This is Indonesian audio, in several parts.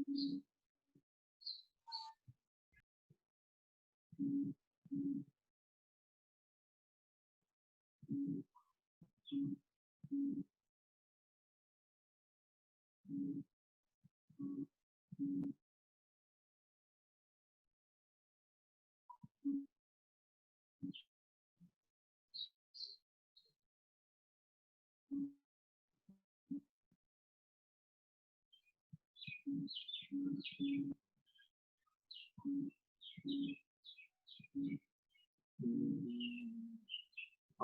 Oh,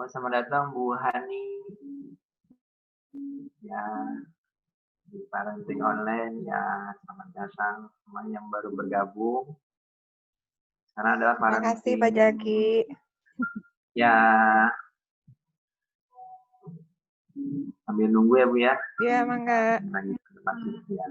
selamat datang Bu Hani ya di Parenting Online ya. Selamat datang semua yang baru bergabung. Karena adalah Terima kasih parenting. Pak Jaki. Ya, sambil nunggu ya Bu ya. Ya, mangga. Lagi ke depan ya.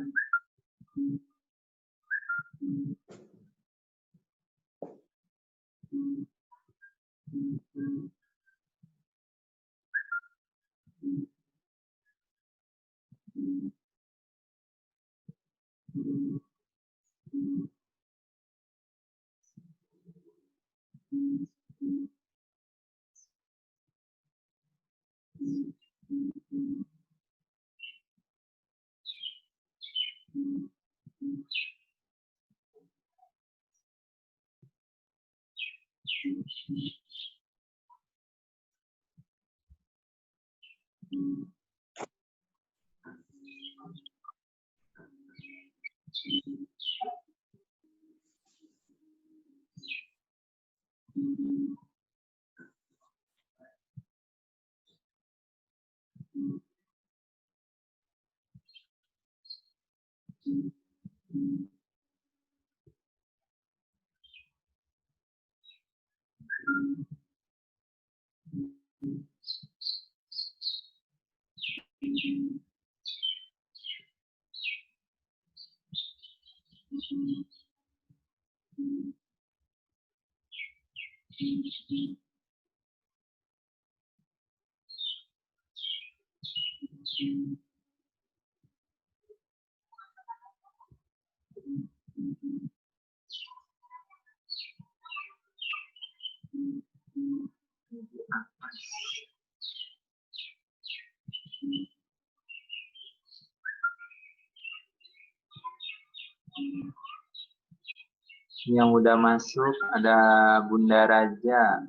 Yang udah masuk ada Bunda Raja.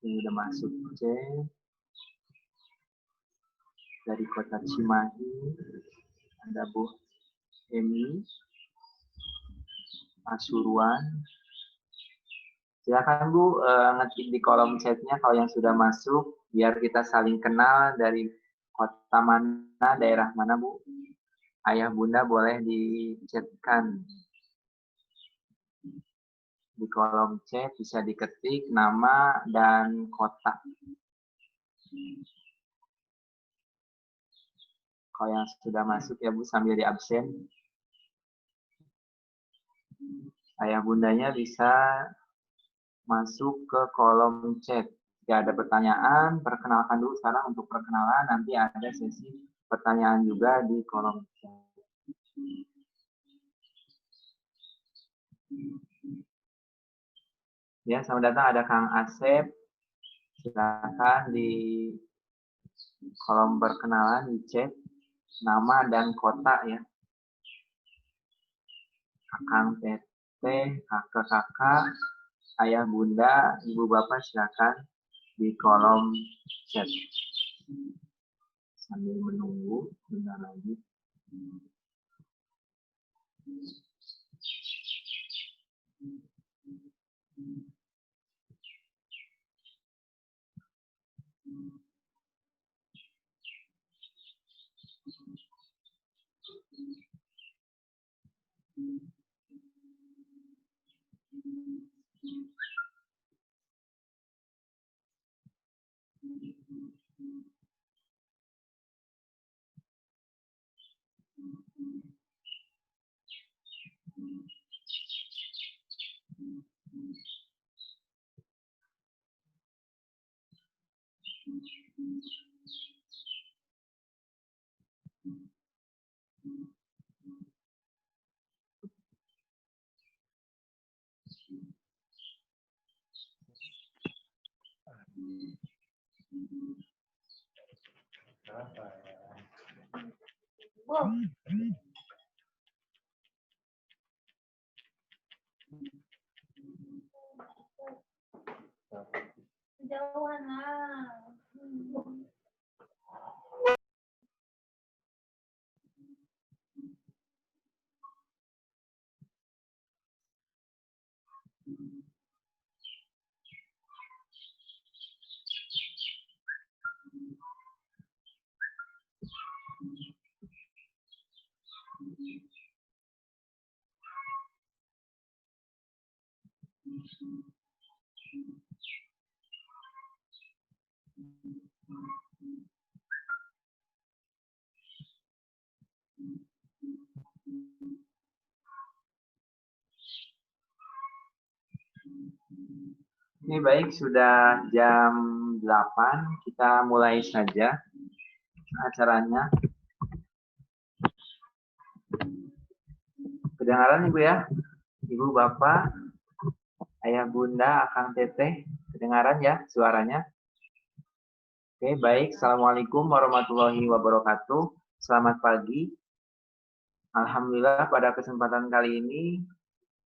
Yang udah masuk C dari Kota Cimahi. Ada Bu Emi Pasuruan. Silakan Bu ngetik di kolom chatnya kalau yang sudah masuk biar kita saling kenal dari kota mana, daerah mana Bu. Ayah Bunda boleh di-chatkan di kolom chat, bisa diketik nama dan kota. Kalau yang sudah masuk ya Bu sambil di absen. Ayah Bundanya bisa masuk ke kolom chat. Jika ada pertanyaan, perkenalkan dulu sekarang untuk perkenalan. Nanti ada sesi pertanyaan juga di kolom chat. Ya, selamat datang. Ada Kang Asep. Silakan di kolom perkenalan di chat nama dan kota ya. Kakang Teteh, kakak-kakak, ayah bunda, ibu bapak silakan di kolom chat. Sambil menunggu bentar lagi. Jauhan lah. Ini baik, sudah jam 8, kita mulai saja acaranya. Kedengaran Ibu ya? Ibu, Bapak, Ayah, Bunda, Akang, Teteh, kedengaran ya suaranya? Oke, baik. Assalamualaikum warahmatullahi wabarakatuh. Selamat pagi. Alhamdulillah pada kesempatan kali ini,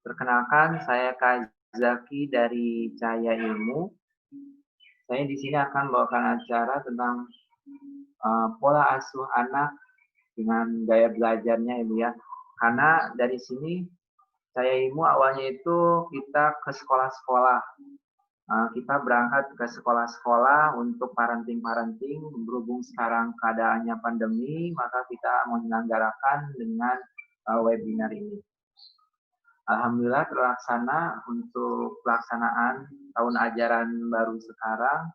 perkenalkan saya Kak Zaki dari Cahaya Ilmu. Saya di sini akan membawakan acara tentang pola asuh anak dengan gaya belajarnya Ibu ya. Karena dari sini Cahaya Ilmu awalnya itu kita ke sekolah-sekolah. Kita berangkat ke sekolah-sekolah untuk parenting. Berhubung sekarang keadaannya pandemi, maka kita menyelenggarakan dengan webinar ini. Alhamdulillah terlaksana untuk pelaksanaan tahun ajaran baru sekarang.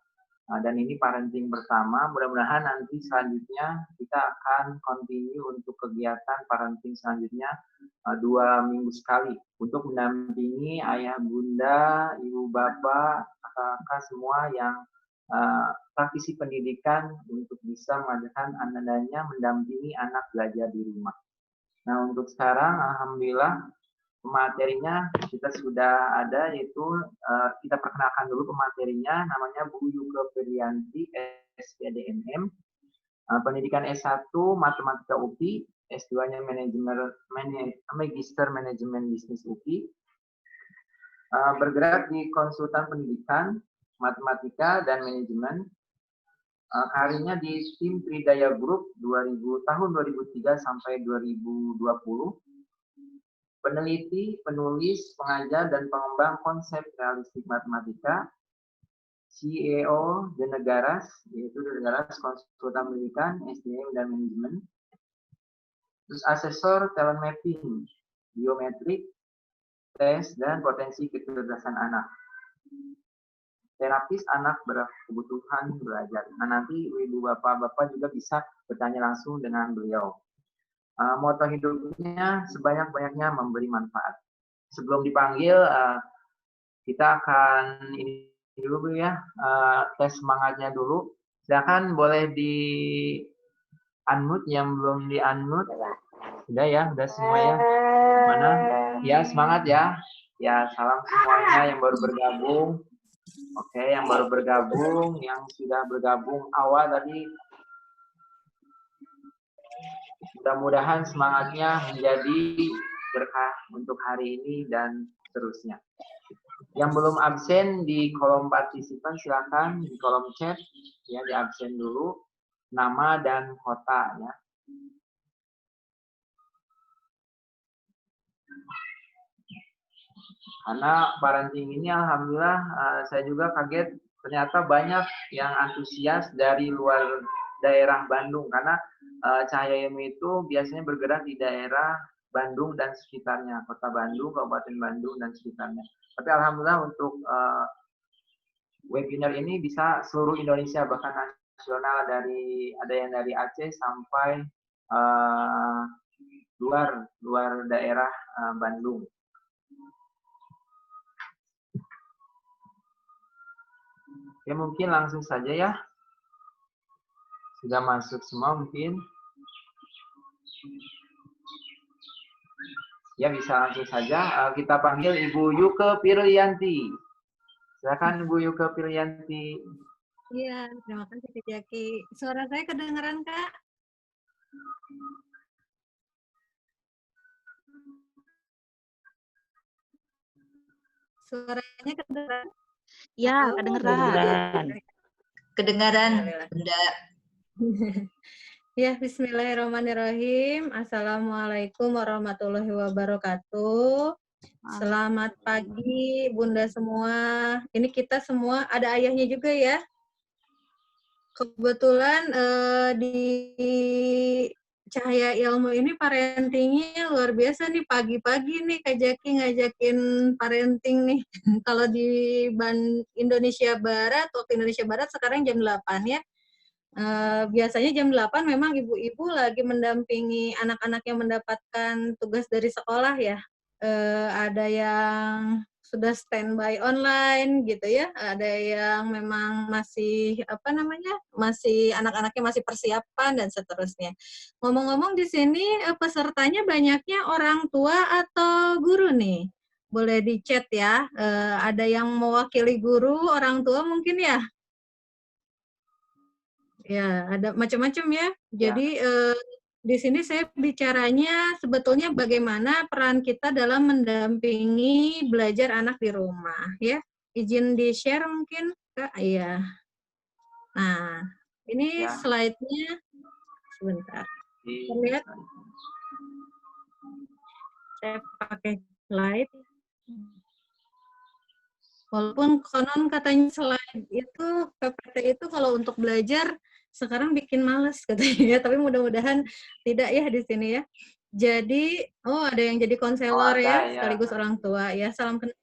Dan ini parenting pertama, mudah-mudahan nanti selanjutnya kita akan continue untuk kegiatan parenting selanjutnya 2 minggu sekali untuk mendampingi ayah, bunda, ibu, bapak, kakak semua yang praktisi pendidikan untuk bisa mengajarkan anaknya mendampingi anak belajar di rumah. Nah untuk sekarang alhamdulillah pematerinya kita sudah ada, yaitu kita perkenalkan dulu pematerinya, namanya Bu Yuka Ferianti, SPDMM, pendidikan S1 Matematika UPI, S2-nya Magister Manajemen Bisnis UPI, bergerak di konsultan pendidikan, matematika, dan manajemen. Karirnya di tim Tridaya Group tahun 2003 sampai 2020. Peneliti, penulis, pengajar, dan pengembang konsep realistik matematika, CEO The Negaras, yaitu The Negaras Konsultan Pendidikan, SDM, dan Manajemen. Terus asesor talent mapping, biometrik, tes, dan potensi kecerdasan anak. Terapis anak berkebutuhan belajar. Nah, nanti ibu bapak-bapak juga bisa bertanya langsung dengan beliau. Moto hidupnya sebanyak-banyaknya memberi manfaat. Sebelum dipanggil, kita akan ini dulu ya, tes semangatnya dulu. Silakan boleh di unmute yang belum di unmute. Sudah ya, udah semua ya. Mana? Ya, semangat ya. Ya, salam semuanya yang baru bergabung. Oke, yang baru bergabung, yang sudah bergabung awal tadi. Mudah-mudahan semangatnya menjadi berkah untuk hari ini dan seterusnya. Yang belum absen di kolom partisipan silakan di kolom chat ya, di absen dulu nama dan kota ya. Karena parenting ini alhamdulillah saya juga kaget ternyata banyak yang antusias dari luar daerah Bandung, karena Cahaya Ilmu itu biasanya bergerak di daerah Bandung dan sekitarnya, kota Bandung, Kabupaten Bandung dan sekitarnya. Tapi alhamdulillah untuk webinar ini bisa seluruh Indonesia, bahkan nasional, ada yang dari Aceh sampai luar daerah Bandung. Oke, mungkin langsung saja ya. Sudah masuk semua mungkin. Ya, bisa langsung saja. Kita panggil Ibu Yuka Firlianti. Silakan Ibu Yuka Firlianti. Iya, terima kasih Kak Jaki. Suara saya kedengeran, Kak? Suaranya kedengeran? Ya, Halo, kedengeran. Kedengaran, Alhamdulillah. Bunda. Ya, bismillahirrahmanirrahim. Assalamualaikum warahmatullahi wabarakatuh. Selamat pagi, Bunda semua. Ini kita semua ada ayahnya juga ya. Kebetulan di Cahaya Ilmu ini parentingnya luar biasa nih, pagi-pagi nih Kak Jaki ngajakin parenting nih. Kalau di Indonesia Barat, waktu Indonesia Barat sekarang jam 8 ya. Biasanya jam 8 memang ibu-ibu lagi mendampingi anak-anak yang mendapatkan tugas dari sekolah ya. Ada yang sudah standby online gitu ya, ada yang memang masih masih anak-anaknya masih persiapan dan seterusnya. Ngomong-ngomong di sini pesertanya banyaknya orang tua atau guru nih? Boleh di chat ya. Ada yang mewakili guru, orang tua mungkin ya? Ya, ada macam-macam ya. Jadi di sini saya bicaranya sebetulnya bagaimana peran kita dalam mendampingi belajar anak di rumah, ya. Izin di-share mungkin, Kak? Iya. Nah, ini Ya. slide-nya sebentar. Lihat, saya pakai slide. Walaupun konon katanya slide itu, PPT itu kalau untuk belajar sekarang bikin males katanya, tapi mudah-mudahan tidak ya di sini ya. Jadi, ada yang jadi konselor ya, ya. sekaligus orang tua ya. Salam kenal.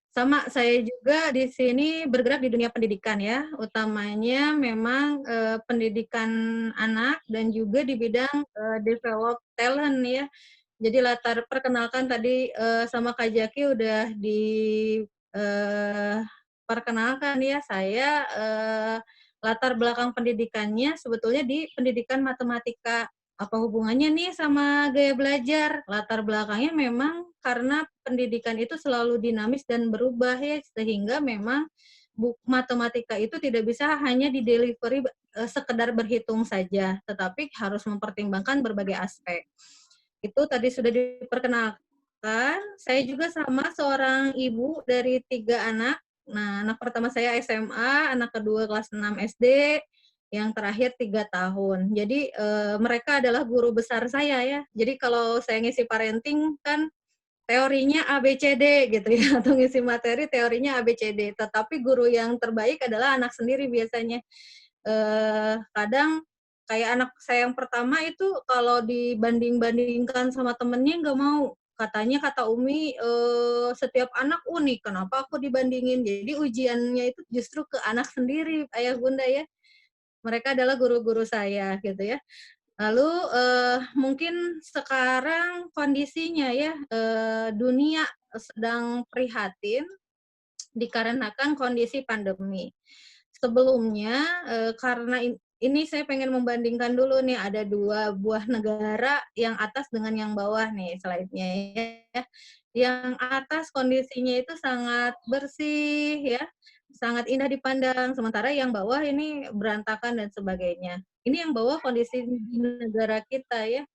Sama saya juga di sini bergerak di dunia pendidikan ya, utamanya memang pendidikan anak dan juga di bidang develop talent ya. Jadi latar perkenalkan tadi sama Kak Jaki udah perkenalkan ya, saya latar belakang pendidikannya sebetulnya di pendidikan matematika. Apa hubungannya nih sama gaya belajar? Latar belakangnya memang karena pendidikan itu selalu dinamis dan berubah ya, sehingga memang matematika itu tidak bisa hanya di delivery sekedar berhitung saja, tetapi harus mempertimbangkan berbagai aspek. Itu tadi sudah diperkenalkan. Saya juga sama seorang ibu dari 3 anak. Nah, anak pertama saya SMA, anak kedua kelas 6 SD, yang terakhir 3 tahun. Jadi mereka adalah guru besar saya ya. Jadi kalau saya ngisi parenting kan teorinya ABCD gitu ya, atau ngisi materi teorinya ABCD. Tetapi guru yang terbaik adalah anak sendiri biasanya. Kadang kayak anak saya yang pertama itu kalau dibanding-bandingkan sama temennya nggak mau. Katanya kata Umi, setiap anak unik, kenapa aku dibandingin? Jadi ujiannya itu justru ke anak sendiri, ayah bunda ya. Mereka adalah guru-guru saya gitu ya. Lalu mungkin sekarang kondisinya ya, dunia sedang prihatin dikarenakan kondisi pandemi. Sebelumnya karena ini saya pengen membandingkan dulu nih, ada 2 buah negara yang atas dengan yang bawah nih slide-nya ya. Yang atas kondisinya itu sangat bersih ya, sangat indah dipandang, sementara yang bawah ini berantakan dan sebagainya. Ini yang bawah kondisi di negara kita ya,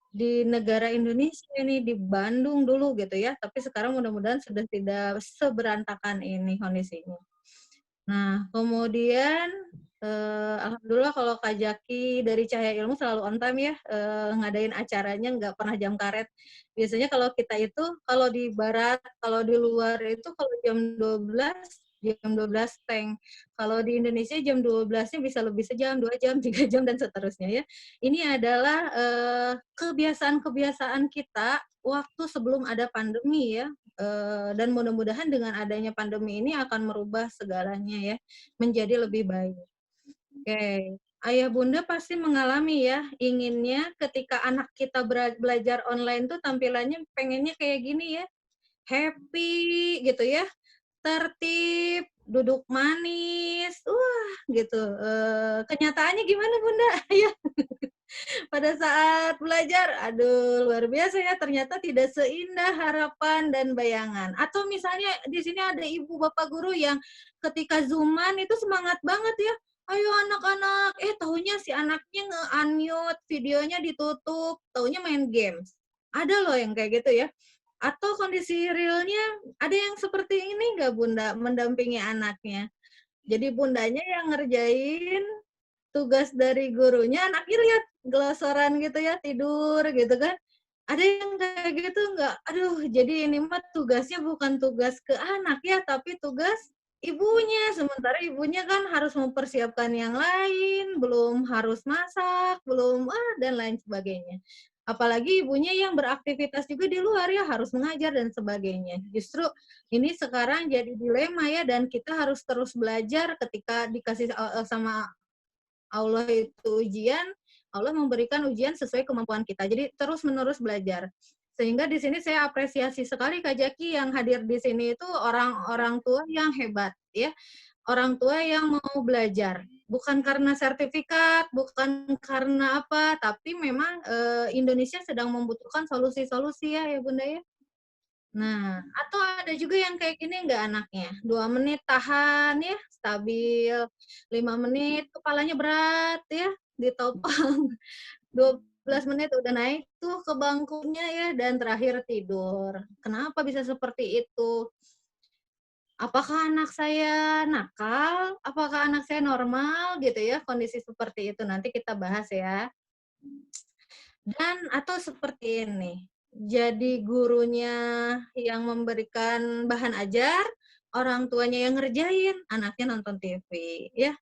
di negara Indonesia ini, di Bandung dulu gitu ya, tapi sekarang mudah-mudahan sudah tidak seberantakan ini kondisinya. Nah, kemudian alhamdulillah kalau Kak Jaki dari Cahaya Ilmu selalu on time ya, ngadain acaranya nggak pernah jam karet. Biasanya kalau kita itu, kalau di barat, kalau di luar itu kalau jam 12 tank. Kalau di Indonesia jam 12-nya bisa lebih sejam, 2 jam, 3 jam, dan seterusnya ya. Ini adalah kebiasaan-kebiasaan kita waktu sebelum ada pandemi ya, dan mudah-mudahan dengan adanya pandemi ini akan merubah segalanya ya, menjadi lebih baik. Oke, ayah bunda pasti mengalami ya, inginnya ketika anak kita belajar online tuh tampilannya pengennya kayak gini ya, happy gitu ya, tertib, duduk manis, wah gitu. Kenyataannya gimana bunda? Ya, pada saat belajar, aduh luar biasa ya, ternyata tidak seindah harapan dan bayangan. Atau misalnya di sini ada ibu bapak guru yang ketika Zooman itu semangat banget ya, ayo anak-anak, taunya si anaknya nge-unmute, videonya ditutup, taunya main games. Ada loh yang kayak gitu ya. Atau kondisi realnya ada yang seperti ini nggak Bunda, mendampingi anaknya. Jadi bundanya yang ngerjain tugas dari gurunya, anaknya lihat gelosoran gitu ya, tidur gitu kan. Ada yang kayak gitu nggak? Aduh, jadi ini mah tugasnya bukan tugas ke anak ya, tapi tugas ibunya. Sementara ibunya kan harus mempersiapkan yang lain, belum harus masak, belum dan lain sebagainya. Apalagi ibunya yang beraktivitas juga di luar ya, harus mengajar dan sebagainya. Justru ini sekarang jadi dilema ya, dan kita harus terus belajar ketika dikasih sama Allah itu ujian, Allah memberikan ujian sesuai kemampuan kita. Jadi terus-menerus belajar. Sehingga di sini saya apresiasi sekali Kak Jaki yang hadir di sini itu orang-orang tua yang hebat ya. Orang tua yang mau belajar. Bukan karena sertifikat, bukan karena apa, tapi memang Indonesia sedang membutuhkan solusi-solusi ya Bunda ya. Nah, atau ada juga yang kayak gini nggak anaknya, 2 menit tahan ya, stabil, 5 menit kepalanya berat ya, ditopang, 12 menit udah naik tuh ke bangkunya ya, dan terakhir tidur. Kenapa bisa seperti itu? Apakah anak saya nakal? Apakah anak saya normal gitu ya, kondisi seperti itu? Nanti kita bahas ya. Dan atau seperti ini, jadi gurunya yang memberikan bahan ajar, orang tuanya yang ngerjain, anaknya nonton TV, ya.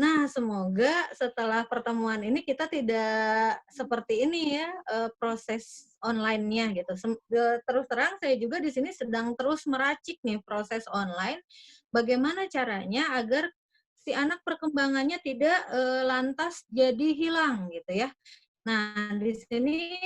Nah, semoga setelah pertemuan ini kita tidak seperti ini ya, proses online-nya gitu. Terus terang saya juga di sini sedang terus meracik nih proses online, bagaimana caranya agar si anak perkembangannya tidak, lantas jadi hilang gitu ya. Nah, di sini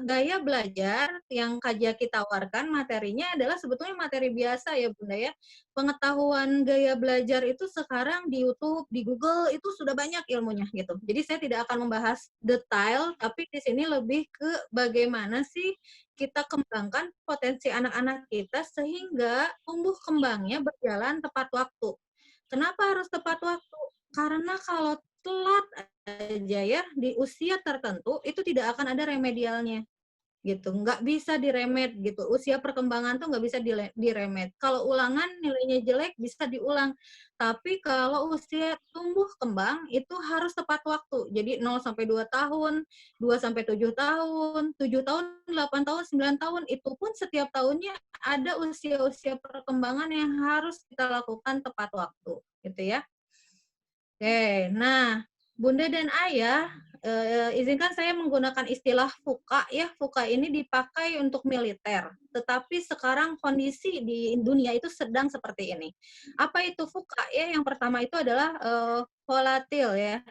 gaya belajar yang Kak Jaki tawarkan materinya adalah sebetulnya materi biasa ya Bunda ya. Pengetahuan gaya belajar itu sekarang di YouTube, di Google itu sudah banyak ilmunya gitu. Jadi saya tidak akan membahas detail, tapi di sini lebih ke bagaimana sih kita kembangkan potensi anak-anak kita sehingga tumbuh kembangnya berjalan tepat waktu. Kenapa harus tepat waktu? Karena kalau telat aja ya di usia tertentu itu tidak akan ada remedialnya gitu, nggak bisa diremed gitu. Usia perkembangan tuh nggak bisa diremed. Kalau ulangan nilainya jelek bisa diulang, tapi kalau usia tumbuh kembang itu harus tepat waktu. Jadi 0 sampai 2 tahun, 2 sampai 7 tahun, 7 tahun, 8 tahun, 9 tahun, itu pun setiap tahunnya ada usia-usia perkembangan yang harus kita lakukan tepat waktu, gitu ya. Oke, nah Bunda dan Ayah, izinkan saya menggunakan istilah FUKA ya. FUKA ini dipakai untuk militer, tetapi sekarang kondisi di dunia itu sedang seperti ini. Apa itu FUKA ya? Yang pertama itu adalah volatil ya.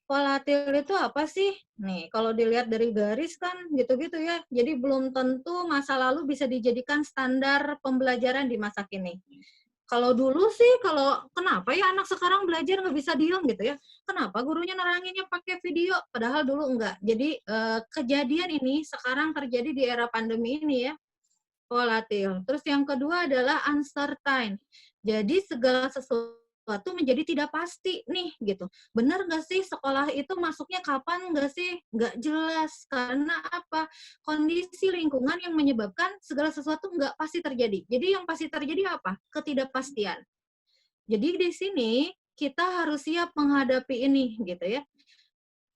Volatil itu apa sih? Nih, kalau dilihat dari garis kan gitu-gitu ya. Jadi belum tentu masa lalu bisa dijadikan standar pembelajaran di masa kini. Kalau dulu sih, kalau kenapa ya anak sekarang belajar nggak bisa diem gitu ya? Kenapa gurunya neranginnya pakai video? Padahal dulu enggak. Jadi kejadian ini sekarang terjadi di era pandemi ini ya, volatil. Terus yang kedua adalah uncertain. Jadi segala sesuatu menjadi tidak pasti nih gitu. Benar nggak sih sekolah itu masuknya kapan nggak sih? Nggak jelas. Karena apa? Kondisi lingkungan yang menyebabkan segala sesuatu nggak pasti terjadi. Jadi yang pasti terjadi apa? Ketidakpastian. Jadi di sini kita harus siap menghadapi ini gitu ya.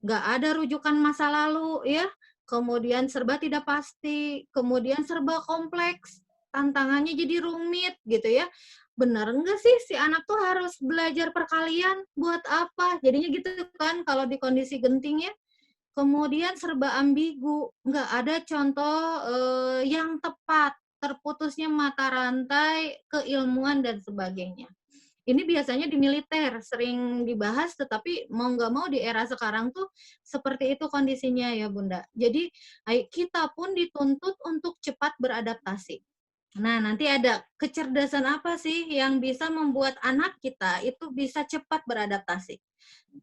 Nggak ada rujukan masa lalu ya, kemudian serba tidak pasti, kemudian serba kompleks, tantangannya jadi rumit gitu ya. Benar nggak sih si anak tuh harus belajar perkalian buat apa? Jadinya gitu kan kalau di kondisi genting ya. Kemudian serba ambigu, nggak ada contoh yang tepat, terputusnya mata rantai, keilmuan dan sebagainya. Ini biasanya di militer sering dibahas, tetapi mau nggak mau di era sekarang tuh seperti itu kondisinya ya Bunda. Jadi kita pun dituntut untuk cepat beradaptasi. Nah, nanti ada kecerdasan apa sih yang bisa membuat anak kita itu bisa cepat beradaptasi.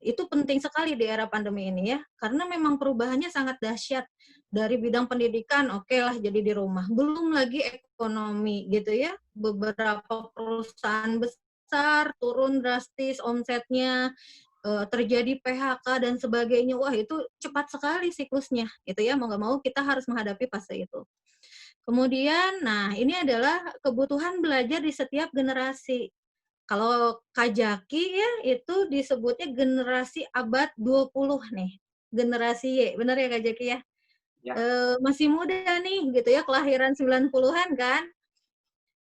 Itu penting sekali di era pandemi ini ya, karena memang perubahannya sangat dahsyat. Dari bidang pendidikan, oke lah jadi di rumah. Belum lagi ekonomi gitu ya. Beberapa perusahaan besar turun drastis omsetnya, terjadi PHK dan sebagainya. Wah, itu cepat sekali siklusnya gitu ya. Mau nggak mau kita harus menghadapi fase itu. Kemudian, nah ini adalah kebutuhan belajar di setiap generasi. Kalau Kajaki ya, itu disebutnya generasi abad 20 nih, generasi Y, benar ya Kajaki ya? Ya, Masih muda nih gitu ya, kelahiran 90-an kan.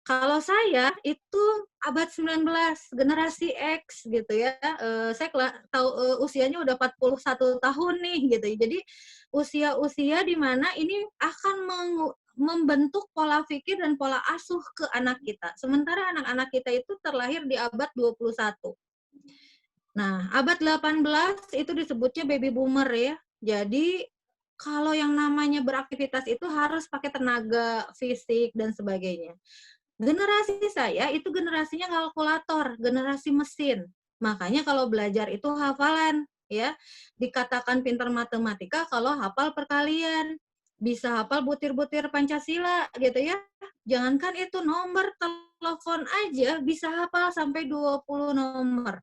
Kalau saya itu abad 19, generasi X gitu ya. Saya tahu usianya udah 41 tahun nih gitu. Jadi usia-usia di mana ini akan membentuk pola pikir dan pola asuh ke anak kita. Sementara anak-anak kita itu terlahir di abad 21. Nah, abad 18 itu disebutnya baby boomer ya. Jadi kalau yang namanya beraktivitas itu harus pakai tenaga fisik dan sebagainya. Generasi saya itu generasinya kalkulator, generasi mesin. Makanya kalau belajar itu hafalan, ya. Dikatakan pintar matematika kalau hafal perkalian. Bisa hafal butir-butir Pancasila gitu ya. Jangankan itu nomor telepon aja bisa hafal sampai 20 nomor.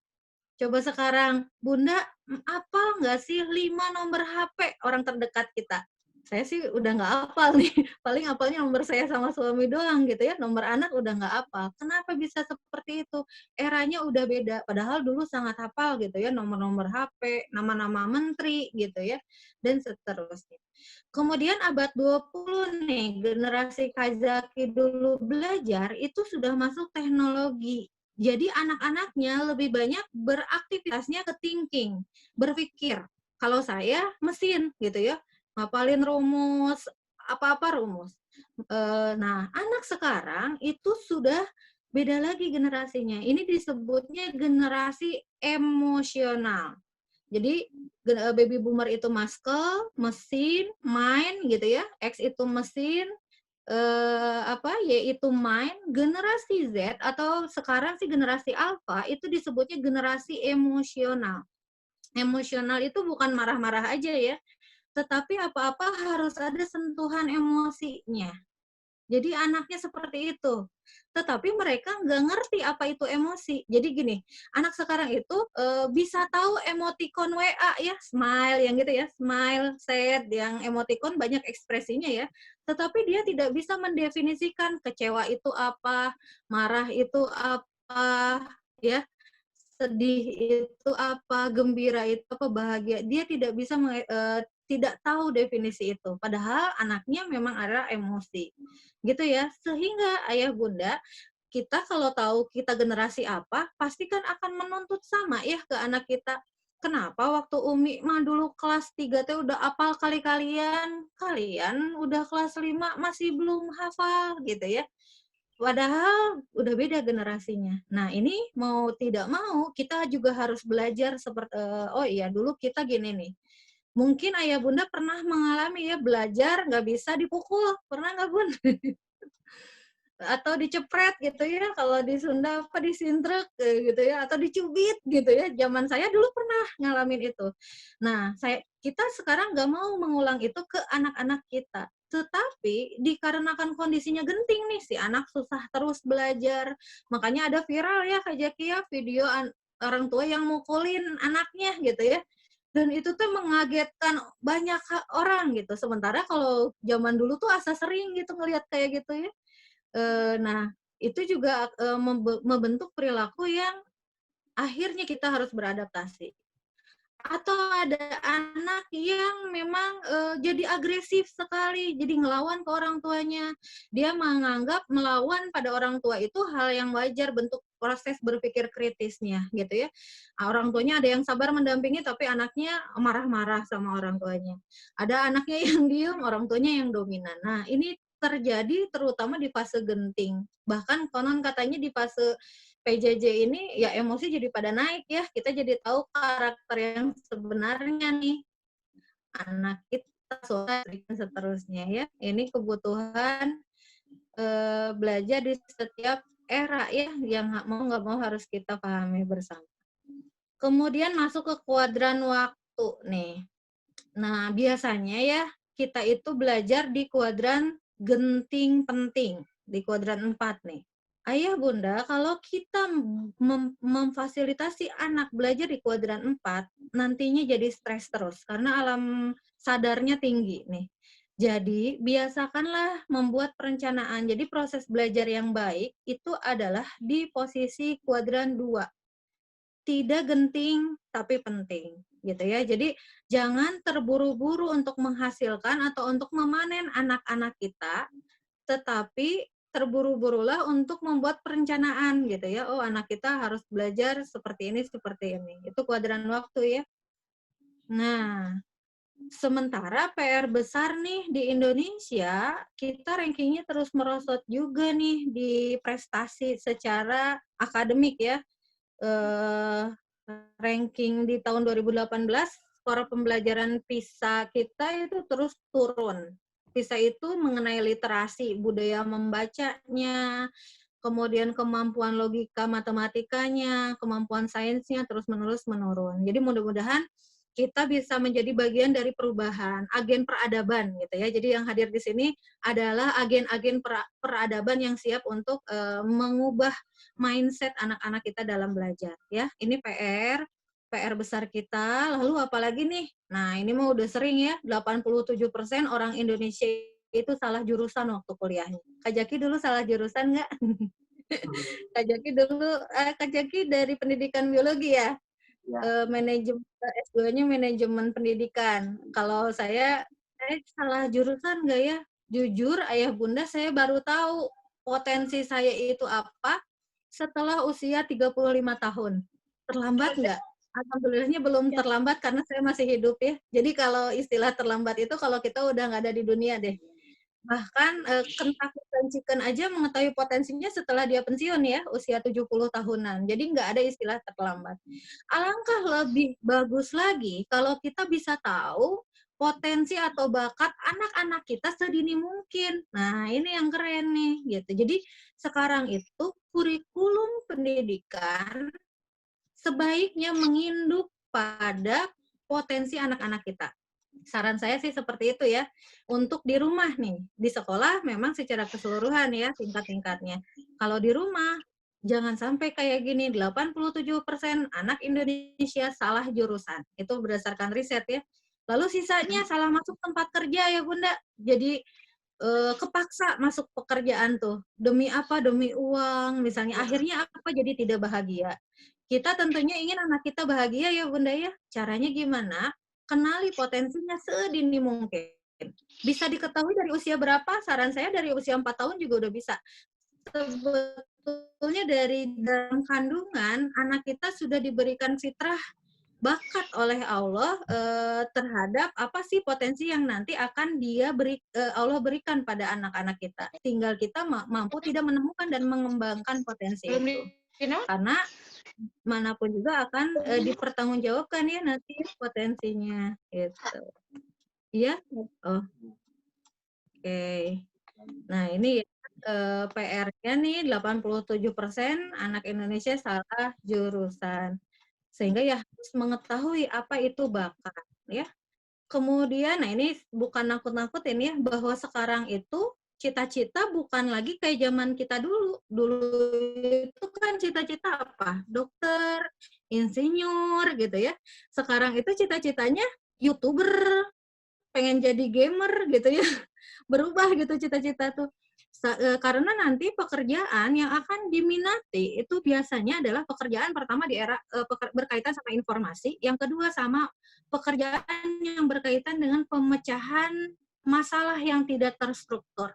Coba sekarang, Bunda, hafal nggak sih 5 nomor HP orang terdekat kita? Saya sih udah nggak hafal nih, paling hafalnya nomor saya sama suami doang gitu ya, nomor anak udah nggak hafal. Kenapa bisa seperti itu? Eranya udah beda, padahal dulu sangat hafal gitu ya, nomor-nomor HP, nama-nama menteri gitu ya, dan seterusnya. Kemudian abad 20 nih, generasi Kazaki dulu belajar, itu sudah masuk teknologi. Jadi anak-anaknya lebih banyak beraktivitasnya ke thinking, berpikir. Kalau saya mesin gitu ya, ngapalin rumus, apa-apa rumus. Nah, anak sekarang itu sudah beda lagi generasinya. Ini disebutnya generasi emosional. Jadi baby boomer itu muscle, mesin, mind gitu ya. X itu mesin, Y itu mind. Generasi Z atau sekarang sih generasi alpha itu disebutnya generasi emosional. Emosional itu bukan marah-marah aja ya, tetapi apa-apa harus ada sentuhan emosinya. Jadi anaknya seperti itu. Tetapi mereka nggak ngerti apa itu emosi. Jadi gini, anak sekarang itu bisa tahu emoticon WA ya, smile yang gitu ya, smile, sad, yang emoticon banyak ekspresinya ya. Tetapi dia tidak bisa mendefinisikan kecewa itu apa, marah itu apa, ya, sedih itu apa, gembira itu apa, bahagia. Dia tidak bisa tidak tahu definisi itu. Padahal anaknya memang ada emosi. Gitu ya. Sehingga ayah bunda, kita kalau tahu kita generasi apa, pasti kan akan menuntut sama ya ke anak kita. Kenapa waktu Umi mah dulu kelas 3 teh udah hafal kalian udah kelas 5 masih belum hafal gitu ya. Padahal udah beda generasinya. Nah, ini mau tidak mau kita juga harus belajar seperti oh iya dulu kita gini nih. Mungkin ayah bunda pernah mengalami ya belajar nggak bisa dipukul, pernah nggak bun? Atau dicepret gitu ya, kalau di Sunda apa disintrek gitu ya, atau dicubit gitu ya. Zaman saya dulu pernah ngalamin itu. Nah, kita sekarang nggak mau mengulang itu ke anak-anak kita. Tetapi dikarenakan kondisinya genting nih, si anak susah terus belajar. Makanya ada viral ya Kak Jaki ya, video orang tua yang mukulin anaknya gitu ya. Dan itu tuh mengagetkan banyak orang gitu. Sementara kalau zaman dulu tuh asa sering gitu ngelihat kayak gitu ya. Nah, itu juga membentuk perilaku yang akhirnya kita harus beradaptasi. Atau ada anak yang memang jadi agresif sekali, jadi ngelawan ke orang tuanya. Dia menganggap melawan pada orang tua itu hal yang wajar, bentuk proses berpikir kritisnya gitu ya. Orang tuanya ada yang sabar mendampingi, tapi anaknya marah-marah sama orang tuanya. Ada anaknya yang diem, orang tuanya yang dominan. Nah, ini terjadi terutama di fase genting. Bahkan konon katanya di fase PJJ ini ya emosi jadi pada naik ya. Kita jadi tahu karakter yang sebenarnya nih. Anak kita, dan seterusnya ya. Ini kebutuhan belajar di setiap era ya, yang mau nggak mau harus kita pahami bersama. Kemudian masuk ke kuadran waktu nih. Nah, biasanya ya kita itu belajar di kuadran genting penting, di kuadran 4 nih. Ayah bunda, kalau kita memfasilitasi anak belajar di kuadran 4, nantinya jadi stres terus, karena alam sadarnya tinggi nih. Jadi, biasakanlah membuat perencanaan. Jadi, proses belajar yang baik itu adalah di posisi kuadran 2. Tidak genting, tapi penting. Gitu ya. Jadi, jangan terburu-buru untuk menghasilkan atau untuk memanen anak-anak kita, tetapi terburu-burulah untuk membuat perencanaan gitu ya. Oh, anak kita harus belajar seperti ini, seperti ini. Itu kuadran waktu ya. Nah, sementara PR besar nih di Indonesia, kita rankingnya terus merosot juga nih di prestasi secara akademik ya. Ranking di tahun 2018, skor pembelajaran PISA kita itu terus turun. PISA itu mengenai literasi, budaya membacanya, kemudian kemampuan logika matematikanya, kemampuan sainsnya terus-menerus menurun. Jadi mudah-mudahan kita bisa menjadi bagian dari perubahan, agen peradaban gitu ya. Jadi yang hadir di sini adalah agen-agen peradaban yang siap untuk mengubah mindset anak-anak kita dalam belajar ya. Ini PR besar kita. Lalu apalagi nih? Nah, ini mah udah sering ya, 87% orang Indonesia itu salah jurusan waktu kuliahnya. Kak Jaki dulu salah jurusan nggak? Kak Jaki dari pendidikan biologi ya? Ya. Manajemen S2-nya manajemen pendidikan. Kalau saya salah jurusan nggak ya? Jujur, ayah bunda, saya baru tahu potensi saya itu apa setelah usia 35 tahun. Terlambat nggak? Alhamdulillahnya belum terlambat karena saya masih hidup ya. Jadi kalau istilah terlambat itu kalau kita udah nggak ada di dunia deh. Bahkan kentakut dan chicken aja mengetahui potensinya setelah dia pensiun ya, usia 70 tahunan. Jadi nggak ada istilah terlambat. Alangkah lebih bagus lagi kalau kita bisa tahu potensi atau bakat anak-anak kita sedini mungkin. Nah, ini yang keren nih gitu. Jadi sekarang itu kurikulum pendidikan sebaiknya menginduk pada potensi anak-anak kita. Saran saya sih seperti itu ya. Untuk di rumah nih, di sekolah memang secara keseluruhan ya tingkat-tingkatnya. Kalau di rumah, jangan sampai kayak gini, 87% anak Indonesia salah jurusan. Itu berdasarkan riset ya. Lalu sisanya salah masuk tempat kerja ya Bunda. Jadi kepaksa masuk pekerjaan tuh. Demi apa? Demi uang. Misalnya akhirnya apa? Jadi tidak bahagia. Kita tentunya ingin anak kita bahagia ya Bunda ya. Caranya gimana? Kenali potensinya sedini mungkin. Bisa diketahui dari usia berapa? Saran saya dari usia 4 tahun juga udah bisa. Sebetulnya dari dalam kandungan, anak kita sudah diberikan fitrah bakat oleh Allah terhadap apa sih potensi yang nanti akan Allah berikan pada anak-anak kita. Tinggal kita mampu tidak menemukan dan mengembangkan potensi itu. Karena manapun juga akan dipertanggungjawabkan ya nanti potensinya gitu. Iya? Oh. Oke. Nah, ini PR-nya nih 87% anak Indonesia salah jurusan. Sehingga ya harus mengetahui apa itu bakat ya. Kemudian, nah ini bukan nakut-nakutin ya, bahwa sekarang itu cita-cita bukan lagi kayak zaman kita dulu. Dulu itu kan cita-cita apa? Dokter, insinyur gitu ya. Sekarang itu cita-citanya YouTuber, pengen jadi gamer gitu ya. Berubah gitu cita-cita tuh. Karena nanti pekerjaan yang akan diminati itu biasanya adalah pekerjaan pertama di era berkaitan sama informasi, yang kedua sama pekerjaan yang berkaitan dengan pemecahan masalah yang tidak terstruktur.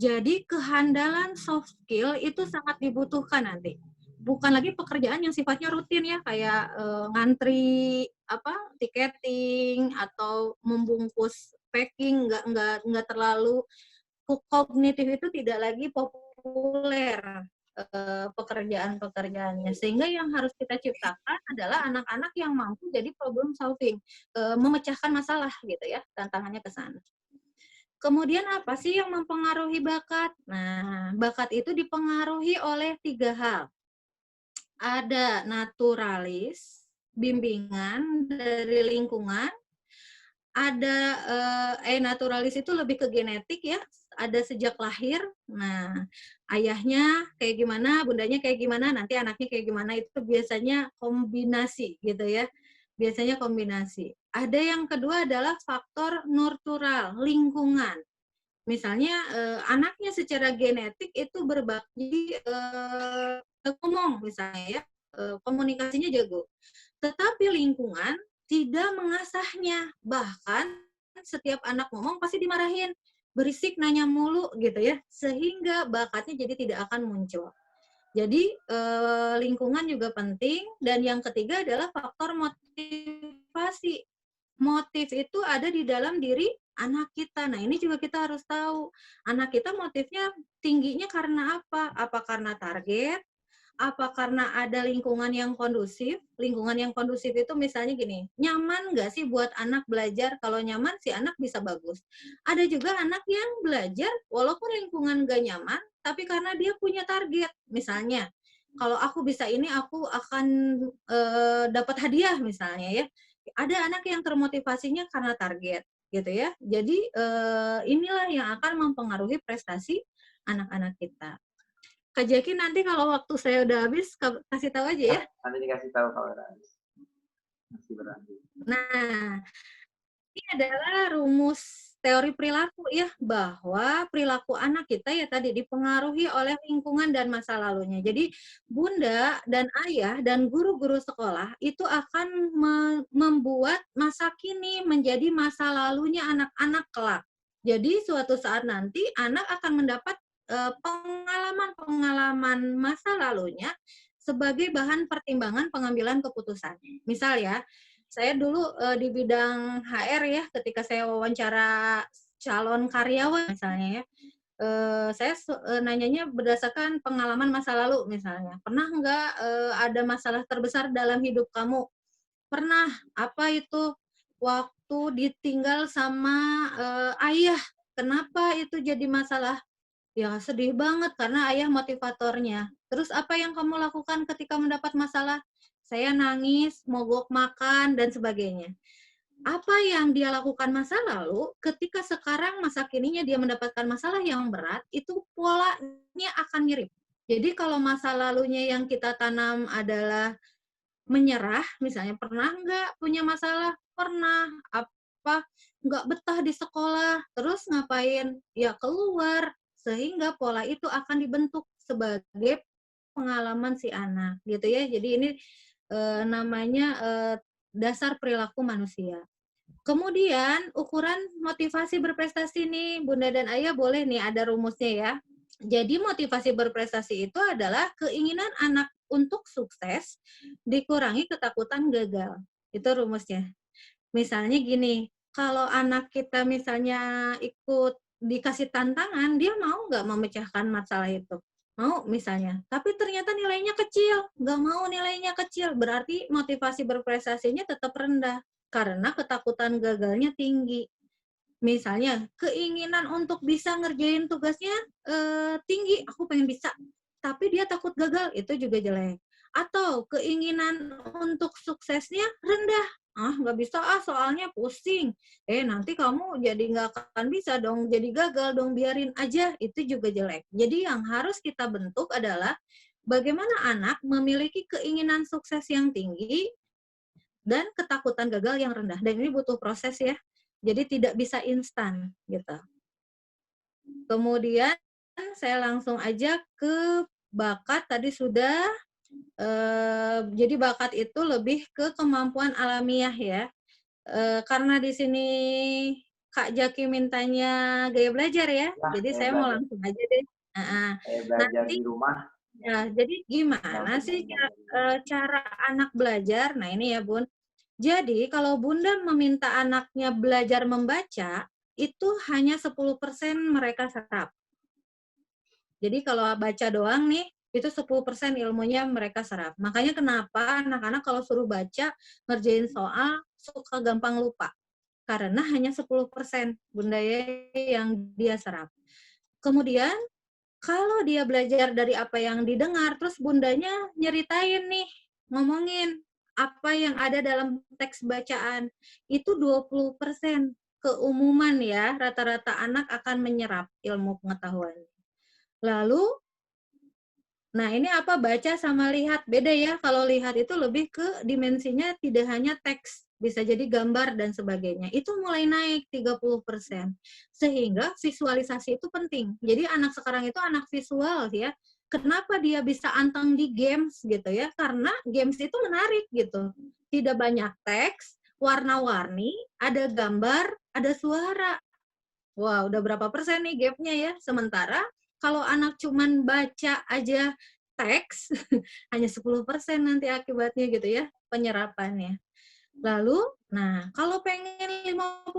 Jadi kehandalan soft skill itu sangat dibutuhkan nanti. Bukan lagi pekerjaan yang sifatnya rutin ya, kayak ngantri tiketing atau membungkus packing, nggak terlalu kognitif, itu tidak lagi populer pekerjaan-pekerjaannya. Sehingga yang harus kita ciptakan adalah anak-anak yang mampu jadi problem solving, memecahkan masalah gitu ya, tantangannya ke sana. Kemudian apa sih yang mempengaruhi bakat? Nah, bakat itu dipengaruhi oleh 3 hal. Ada naturalis, bimbingan dari lingkungan, ada naturalis itu lebih ke genetik ya, ada sejak lahir. Nah, ayahnya kayak gimana, bundanya kayak gimana, nanti anaknya kayak gimana, itu biasanya kombinasi gitu ya. Biasanya kombinasi. Ada yang kedua adalah faktor nurtural, lingkungan. Misalnya anaknya secara genetik itu berbakti ngomong misalnya ya, komunikasinya jago. Tetapi lingkungan tidak mengasahnya. Bahkan setiap anak ngomong pasti dimarahin. Berisik, nanya mulu gitu ya. Sehingga bakatnya jadi tidak akan muncul. Jadi lingkungan juga penting. Dan yang ketiga adalah faktor motivasi. Motif itu ada di dalam diri anak kita. Nah, ini juga kita harus tahu. Anak kita motifnya tingginya karena apa? Apa karena target? Apa karena ada lingkungan yang kondusif? Lingkungan yang kondusif itu misalnya gini, nyaman nggak sih buat anak belajar? Kalau nyaman, si anak bisa bagus. Ada juga anak yang belajar, walaupun lingkungan nggak nyaman, tapi karena dia punya target. Misalnya, kalau aku bisa ini, aku akan dapat hadiah misalnya ya. Ada anak yang termotivasinya karena target, gitu ya. Jadi, inilah yang akan mempengaruhi prestasi anak-anak kita. Kak Jaki nanti kalau waktu saya udah habis, kasih tahu aja ya. Nanti dikasih tahu kalau udah habis. Masih berlanjut. Nah, ini adalah rumus teori perilaku ya, bahwa perilaku anak kita ya tadi dipengaruhi oleh lingkungan dan masa lalunya. Jadi bunda dan ayah dan guru-guru sekolah itu akan membuat masa kini menjadi masa lalunya anak-anak kelak. Jadi suatu saat nanti anak akan mendapat pengalaman-pengalaman masa lalunya sebagai bahan pertimbangan pengambilan keputusan. Misal ya, saya dulu di bidang HR ya, ketika saya wawancara calon karyawan misalnya ya, saya nanyanya berdasarkan pengalaman masa lalu misalnya. Pernah nggak ada masalah terbesar dalam hidup kamu? Pernah. Apa itu? Waktu ditinggal sama ayah. Kenapa itu jadi masalah? Ya sedih banget karena ayah motivatornya. Terus apa yang kamu lakukan ketika mendapat masalah? Saya nangis, mogok makan, dan sebagainya. Apa yang dia lakukan masa lalu, ketika sekarang masa kininya dia mendapatkan masalah yang berat, itu polanya akan mirip. Jadi kalau masa lalunya yang kita tanam adalah menyerah, misalnya pernah nggak punya masalah? Pernah. Apa? Nggak betah di sekolah, terus ngapain? Ya keluar, sehingga pola itu akan dibentuk sebagai pengalaman si anak, gitu ya. Jadi ini namanya dasar perilaku manusia. Kemudian ukuran motivasi berprestasi nih, Bunda dan Ayah boleh nih ada rumusnya ya. Jadi motivasi berprestasi itu adalah keinginan anak untuk sukses dikurangi ketakutan gagal. Itu rumusnya. Misalnya gini, kalau anak kita misalnya ikut dikasih tantangan, dia mau nggak memecahkan masalah itu? Mau misalnya, tapi ternyata nilainya kecil, nggak mau nilainya kecil, berarti motivasi berprestasinya tetap rendah, karena ketakutan gagalnya tinggi. Misalnya, keinginan untuk bisa ngerjain tugasnya tinggi, aku pengen bisa, tapi dia takut gagal, itu juga jelek. Atau keinginan untuk suksesnya rendah, nggak bisa soalnya pusing. Nanti kamu jadi nggak akan bisa dong, jadi gagal dong, biarin aja, itu juga jelek. Jadi yang harus kita bentuk adalah bagaimana anak memiliki keinginan sukses yang tinggi dan ketakutan gagal yang rendah. Dan ini butuh proses ya. Jadi tidak bisa instan gitu. Kemudian saya langsung aja ke bakat tadi sudah. Jadi bakat itu lebih ke kemampuan alamiah ya. Karena di sini Kak Jaki mintanya gaya belajar ya. Jadi saya mau langsung aja deh. Saya belajar Nanti, di rumah. ya, jadi gimana sih cara anak belajar? Nah ini ya Bun. Jadi kalau Bunda meminta anaknya belajar membaca, itu hanya 10% mereka serap. Jadi kalau baca doang nih, itu 10% ilmunya mereka serap. Makanya kenapa anak-anak kalau suruh baca, ngerjain soal, suka gampang lupa. karena hanya 10% Bunda yang dia serap. Kemudian kalau dia belajar dari apa yang didengar, terus bundanya nyeritain nih, ngomongin apa yang ada dalam teks bacaan, itu 20% keumuman ya, rata-rata anak akan menyerap ilmu pengetahuan. Lalu, nah ini apa, baca sama lihat, beda ya, kalau lihat itu lebih ke dimensinya tidak hanya teks, bisa jadi gambar dan sebagainya. Itu mulai naik 30%. Sehingga visualisasi itu penting. Jadi anak sekarang itu anak visual ya. Kenapa dia bisa anteng di games gitu ya? Karena games itu menarik gitu. Tidak banyak teks, warna-warni, ada gambar, ada suara. Wah, udah berapa persen nih gapnya ya? Sementara kalau anak cuman baca aja teks, hanya 10% nanti akibatnya gitu ya, penyerapannya. Lalu, nah kalau pengen 50%,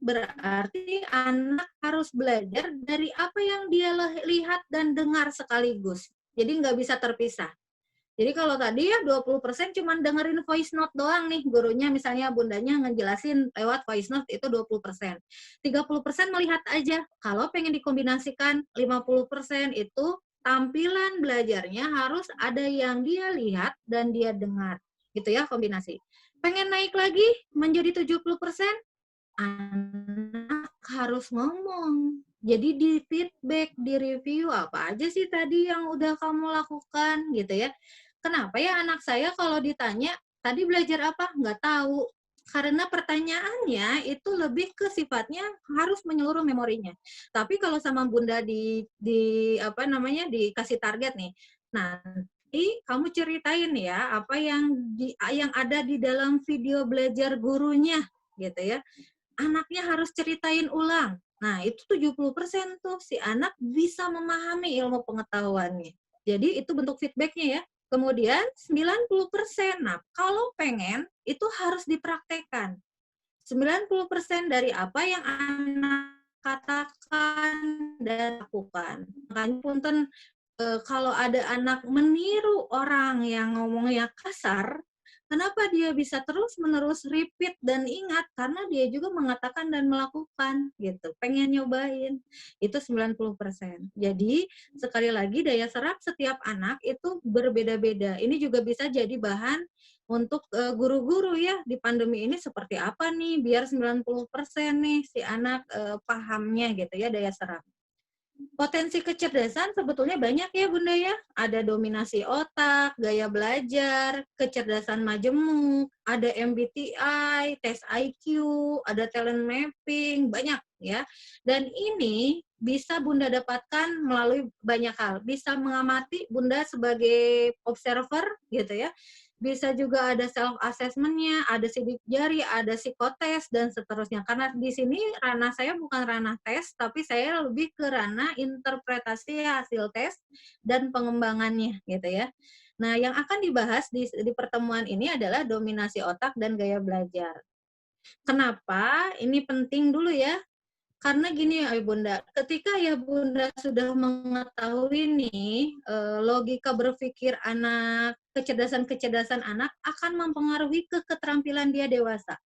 berarti anak harus belajar dari apa yang dia lihat dan dengar sekaligus. Jadi nggak bisa terpisah. Jadi kalau tadi ya 20% cuman dengerin voice note doang nih, gurunya misalnya bundanya ngejelasin lewat voice note itu 20%. 30% melihat aja. Kalau pengen dikombinasikan 50% itu tampilan belajarnya harus ada yang dia lihat dan dia dengar. Gitu ya kombinasi. Pengen naik lagi menjadi 70%, anak harus ngomong. Jadi di feedback, di review apa aja sih tadi yang udah kamu lakukan gitu ya. Kenapa ya anak saya kalau ditanya, tadi belajar apa? Nggak tahu. Karena pertanyaannya itu lebih ke sifatnya harus menyeluruh memorinya. Tapi kalau sama Bunda di apa namanya dikasih target nih. Nanti kamu ceritain ya apa yang ada di dalam video belajar gurunya gitu ya. Anaknya harus ceritain ulang. Nah, itu 70% tuh si anak bisa memahami ilmu pengetahuannya. Jadi itu bentuk feedbacknya ya. Kemudian 90%. Nah, kalau pengen itu harus dipraktekkan. 90% dari apa yang anak katakan dan lakukan. Makanya punten kalau ada anak meniru orang yang ngomongnya kasar, kenapa dia bisa terus-menerus repeat dan ingat? Karena dia juga mengatakan dan melakukan gitu. Pengen nyobain. Itu 90%. Jadi, sekali lagi daya serap setiap anak itu berbeda-beda. Ini juga bisa jadi bahan untuk guru-guru ya di pandemi ini seperti apa nih biar 90% nih si anak pahamnya gitu ya daya serap. Potensi kecerdasan sebetulnya banyak ya Bunda ya. Ada dominasi otak, gaya belajar, kecerdasan majemuk, ada MBTI, tes IQ, ada talent mapping, banyak ya. Dan ini bisa Bunda dapatkan melalui banyak hal. Bisa mengamati Bunda sebagai observer gitu ya. Bisa juga ada self assessment-nya, ada sidik jari, ada psikotes dan seterusnya. Karena di sini ranah saya bukan ranah tes, tapi saya lebih ke ranah interpretasi hasil tes dan pengembangannya gitu ya. Nah, yang akan dibahas di pertemuan ini adalah dominasi otak dan gaya belajar. Kenapa? Ini penting dulu ya. Karena gini ya Bunda, ketika ya Bunda sudah mengetahui nih logika berpikir anak, kecerdasan-kecerdasan anak akan mempengaruhi ke keterampilan dia dewasa.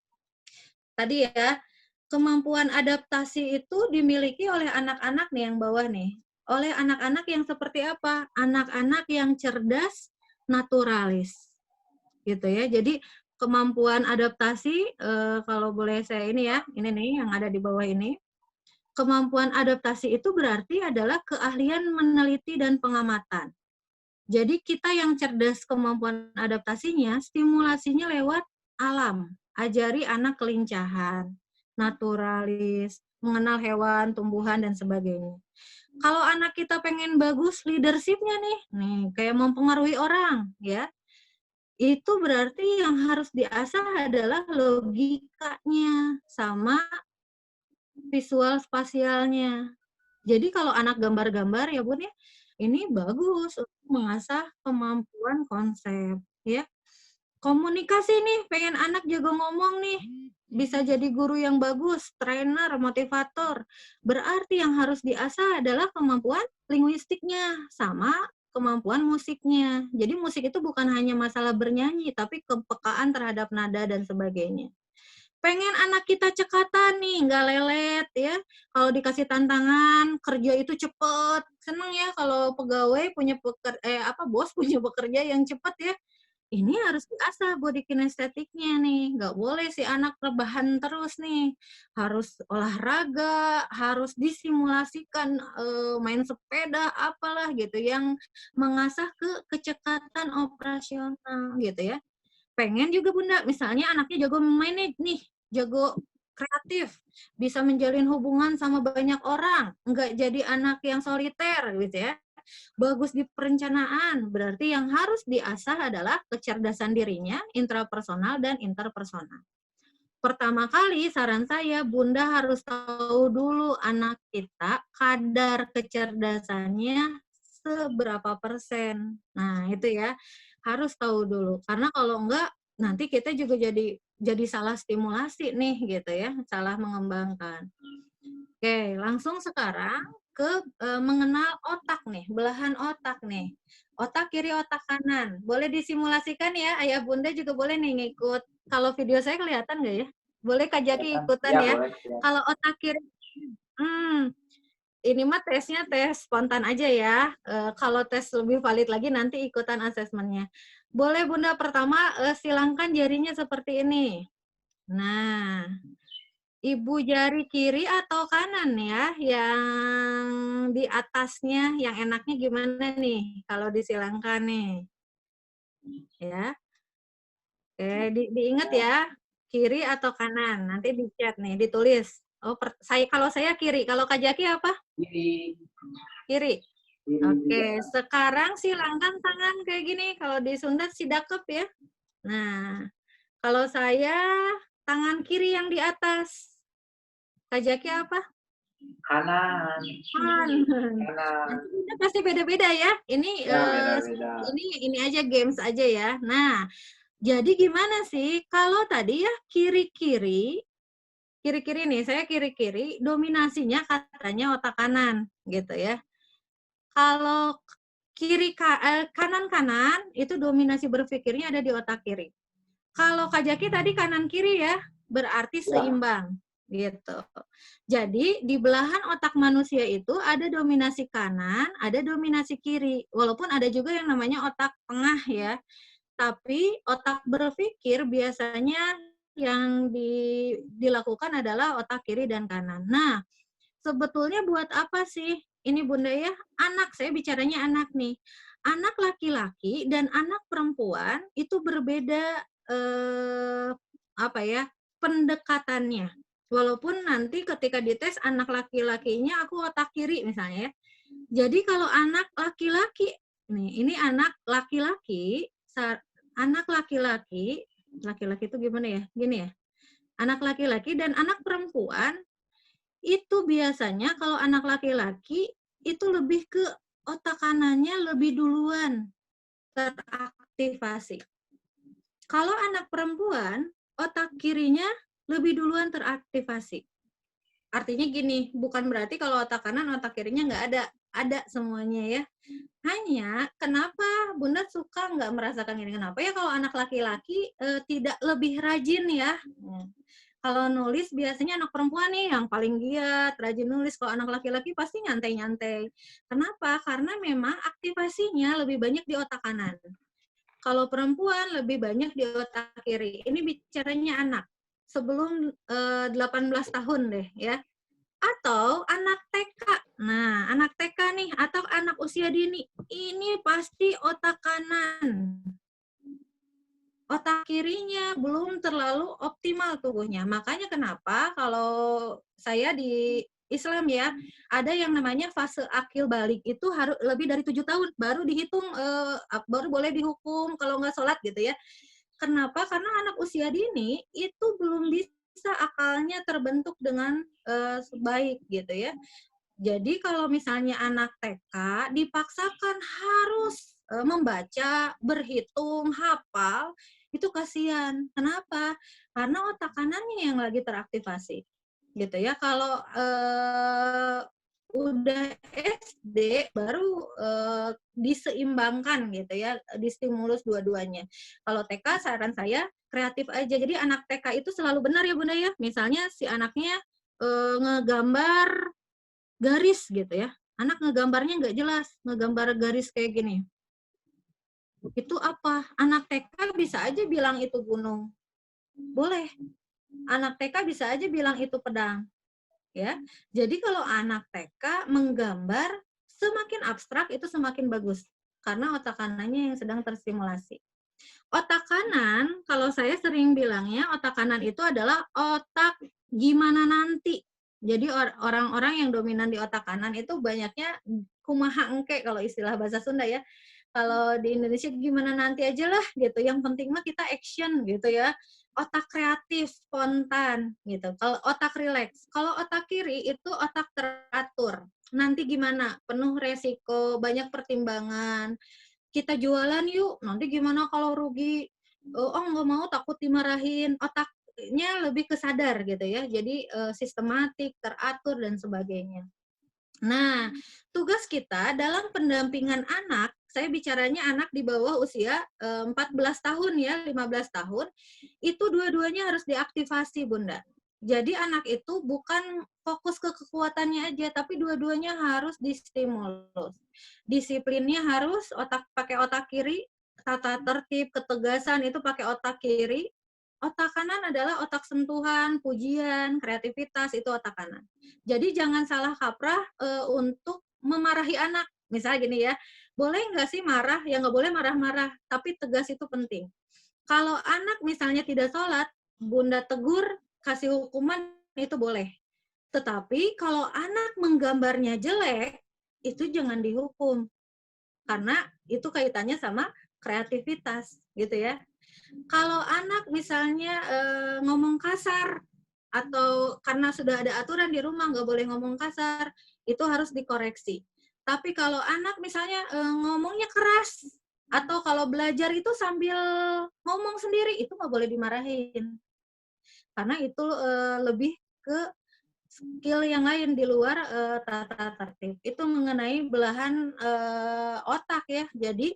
Tadi ya, kemampuan adaptasi itu dimiliki oleh anak-anak nih yang bawah nih. Oleh anak-anak yang seperti apa? Anak-anak yang cerdas, naturalis. Gitu ya. Jadi kemampuan adaptasi, kalau boleh saya ini ya, ini nih yang ada di bawah ini. Kemampuan adaptasi itu berarti adalah keahlian meneliti dan pengamatan. Jadi kita yang cerdas kemampuan adaptasinya, stimulasinya lewat alam. Ajari anak kelincahan, naturalis, mengenal hewan, tumbuhan, dan sebagainya. Kalau anak kita pengen bagus leadership-nya nih kayak mempengaruhi orang, ya, itu berarti yang harus diasah adalah logikanya sama visual spasialnya. Jadi kalau anak gambar-gambar ya Bun ya, ini bagus untuk mengasah kemampuan konsep ya. Komunikasi nih, pengen anak jago ngomong nih, bisa jadi guru yang bagus, trainer, motivator. Berarti yang harus diasah adalah kemampuan linguistiknya sama kemampuan musiknya. Jadi musik itu bukan hanya masalah bernyanyi, tapi kepekaan terhadap nada dan sebagainya. pengen anak kita cekatan nih, nggak lelet ya. Kalau dikasih tantangan, kerja itu cepet. Seneng ya kalau pegawai punya bos punya pekerja yang cepet ya. Ini harus diasah body kinestetiknya nih. Nggak boleh si anak rebahan terus nih. Harus olahraga, harus disimulasikan main sepeda, apalah gitu yang mengasah kecekatan operasional gitu ya. Pengen juga Bunda, misalnya anaknya jago main nih, jago kreatif, bisa menjalin hubungan sama banyak orang, nggak jadi anak yang soliter gitu ya. Bagus di perencanaan, berarti yang harus diasah adalah kecerdasan dirinya, intrapersonal dan interpersonal. Pertama kali saran saya, Bunda harus tahu dulu anak kita kadar kecerdasannya seberapa persen. Nah, itu ya. Harus tahu dulu. Karena kalau enggak, nanti kita juga jadi salah stimulasi nih gitu ya, salah mengembangkan. Oke, langsung sekarang ke mengenal otak nih, belahan otak nih. Otak kiri, otak kanan. Boleh disimulasikan ya, Ayah Bunda juga boleh nih ngikut. Kalau video saya kelihatan nggak ya? Boleh Kak Jaki ikutan ya. boleh, ya. Kalau otak kiri, ini mah tesnya tes spontan aja ya. Kalau tes lebih valid lagi nanti ikutan asesmennya. Boleh Bunda pertama silangkan jarinya seperti ini. Nah, ibu jari kiri atau kanan ya, yang di atasnya, yang enaknya gimana nih kalau disilangkan nih? Ya, oke, diingat ya, kiri atau kanan. Nanti di chat nih, ditulis. Oh, kalau saya kiri, kalau Kak Jaki apa? Kiri. Kiri. Kiri Oke, juga. sekarang silangkan tangan kayak gini. Kalau di Sunda sidakep ya. Nah, kalau saya tangan kiri yang di atas. Kak Jaki apa? Kanan. Kanan. Kanan. Nanti kita pasti beda-beda ya. Ini Ya, beda-beda. ini aja games aja ya. Nah, jadi gimana sih kalau tadi ya kiri-kiri nih, saya kiri-kiri, dominasinya katanya otak kanan gitu ya. Kalau kanan-kanan itu dominasi berpikirnya ada di otak kiri. Kalau Kak Jaki tadi kanan kiri ya, berarti seimbang gitu. Jadi di belahan otak manusia itu ada dominasi kanan, ada dominasi kiri. Walaupun ada juga yang namanya otak tengah ya. Tapi otak berpikir biasanya yang dilakukan adalah otak kiri dan kanan. Nah, sebetulnya buat apa sih? Ini Bunda ya, anak, saya bicaranya anak nih. Anak laki-laki dan anak perempuan itu berbeda apa ya, pendekatannya. Walaupun nanti ketika dites anak laki-lakinya aku otak kiri misalnya ya. Jadi kalau anak laki-laki nih, ini anak laki-laki, laki-laki itu gimana ya? Gini ya. Anak laki-laki dan anak perempuan itu biasanya kalau anak laki-laki itu lebih ke otak kanannya lebih duluan teraktivasi. Kalau anak perempuan, otak kirinya lebih duluan teraktivasi. Artinya gini, bukan berarti kalau otak kanan, otak kirinya nggak ada. Ada semuanya ya. Hanya kenapa Bunda suka nggak merasakan ini? Kenapa ya kalau anak laki-laki tidak lebih rajin ya? Kalau nulis biasanya anak perempuan nih yang paling giat, rajin nulis. Kalau anak laki-laki pasti nyantai-nyantai. Kenapa? Karena memang aktivasinya lebih banyak di otak kanan. Kalau perempuan lebih banyak di otak kiri. Ini bicaranya anak. Sebelum 18 tahun deh ya. Atau anak TK. Nah, anak TK nih atau anak usia dini. Ini pasti otak kanan. Otak kirinya belum terlalu optimal tubuhnya. Makanya kenapa kalau saya di Islam ya, ada yang namanya fase akil balik itu harus lebih dari 7 tahun baru dihitung, baru boleh dihukum kalau nggak sholat gitu ya. Kenapa? Karena anak usia dini itu belum bisa akalnya terbentuk dengan baik gitu ya. Jadi kalau misalnya anak TK dipaksakan harus membaca, berhitung, hafal, itu kasihan. Kenapa? Karena otak kanannya yang lagi teraktivasi. Gitu ya. Kalau udah SD baru diseimbangkan gitu ya, distimulus dua-duanya. Kalau TK saran saya kreatif aja. Jadi anak TK itu selalu benar ya Bunda ya. Misalnya si anaknya ngegambar garis gitu ya. Anak ngegambarnya nggak jelas, ngegambar garis kayak gini. Itu apa? Anak TK bisa aja bilang itu gunung. Boleh. Anak TK bisa aja bilang itu pedang. Ya. Jadi kalau anak TK menggambar semakin abstrak itu semakin bagus karena otak kanannya yang sedang terstimulasi. Otak kanan, kalau saya sering bilangnya otak kanan itu adalah otak gimana nanti. Jadi orang-orang yang dominan di otak kanan itu banyaknya kumaha engke kalau istilah bahasa Sunda ya. Kalau di Indonesia gimana nanti aja lah gitu. Yang penting mah kita action gitu ya. Otak kreatif, spontan gitu. Kalau otak rileks. Kalau otak kiri itu otak teratur. Nanti gimana? Penuh resiko, banyak pertimbangan. Kita jualan yuk, nanti gimana kalau rugi? Oh nggak mau, takut dimarahin. Otaknya lebih ke sadar gitu ya. Jadi sistematik, teratur, dan sebagainya. Nah, tugas kita dalam pendampingan anak, saya bicaranya anak di bawah usia 14 tahun ya, 15 tahun, itu dua-duanya harus diaktifasi, Bunda. Jadi anak itu bukan fokus ke kekuatannya aja, tapi dua-duanya harus distimulus. Disiplinnya harus pakai otak kiri, tata tertib, ketegasan itu pakai otak kiri. Otak kanan adalah otak sentuhan, pujian, kreativitas, itu otak kanan. Jadi jangan salah kaprah untuk memarahi anak. Misalnya gini ya, boleh nggak sih marah? Ya nggak boleh marah-marah, tapi tegas itu penting. Kalau anak misalnya tidak sholat, Bunda tegur, kasih hukuman, itu boleh. Tetapi kalau anak menggambarnya jelek, itu jangan dihukum. Karena itu kaitannya sama kreativitas, gitu ya. Kalau anak misalnya ngomong kasar, atau karena sudah ada aturan di rumah nggak boleh ngomong kasar, itu harus dikoreksi. Tapi kalau anak misalnya ngomongnya keras, atau kalau belajar itu sambil ngomong sendiri, itu nggak boleh dimarahin. Karena itu lebih ke skill yang lain di luar tata tertib. Itu mengenai belahan otak ya. Jadi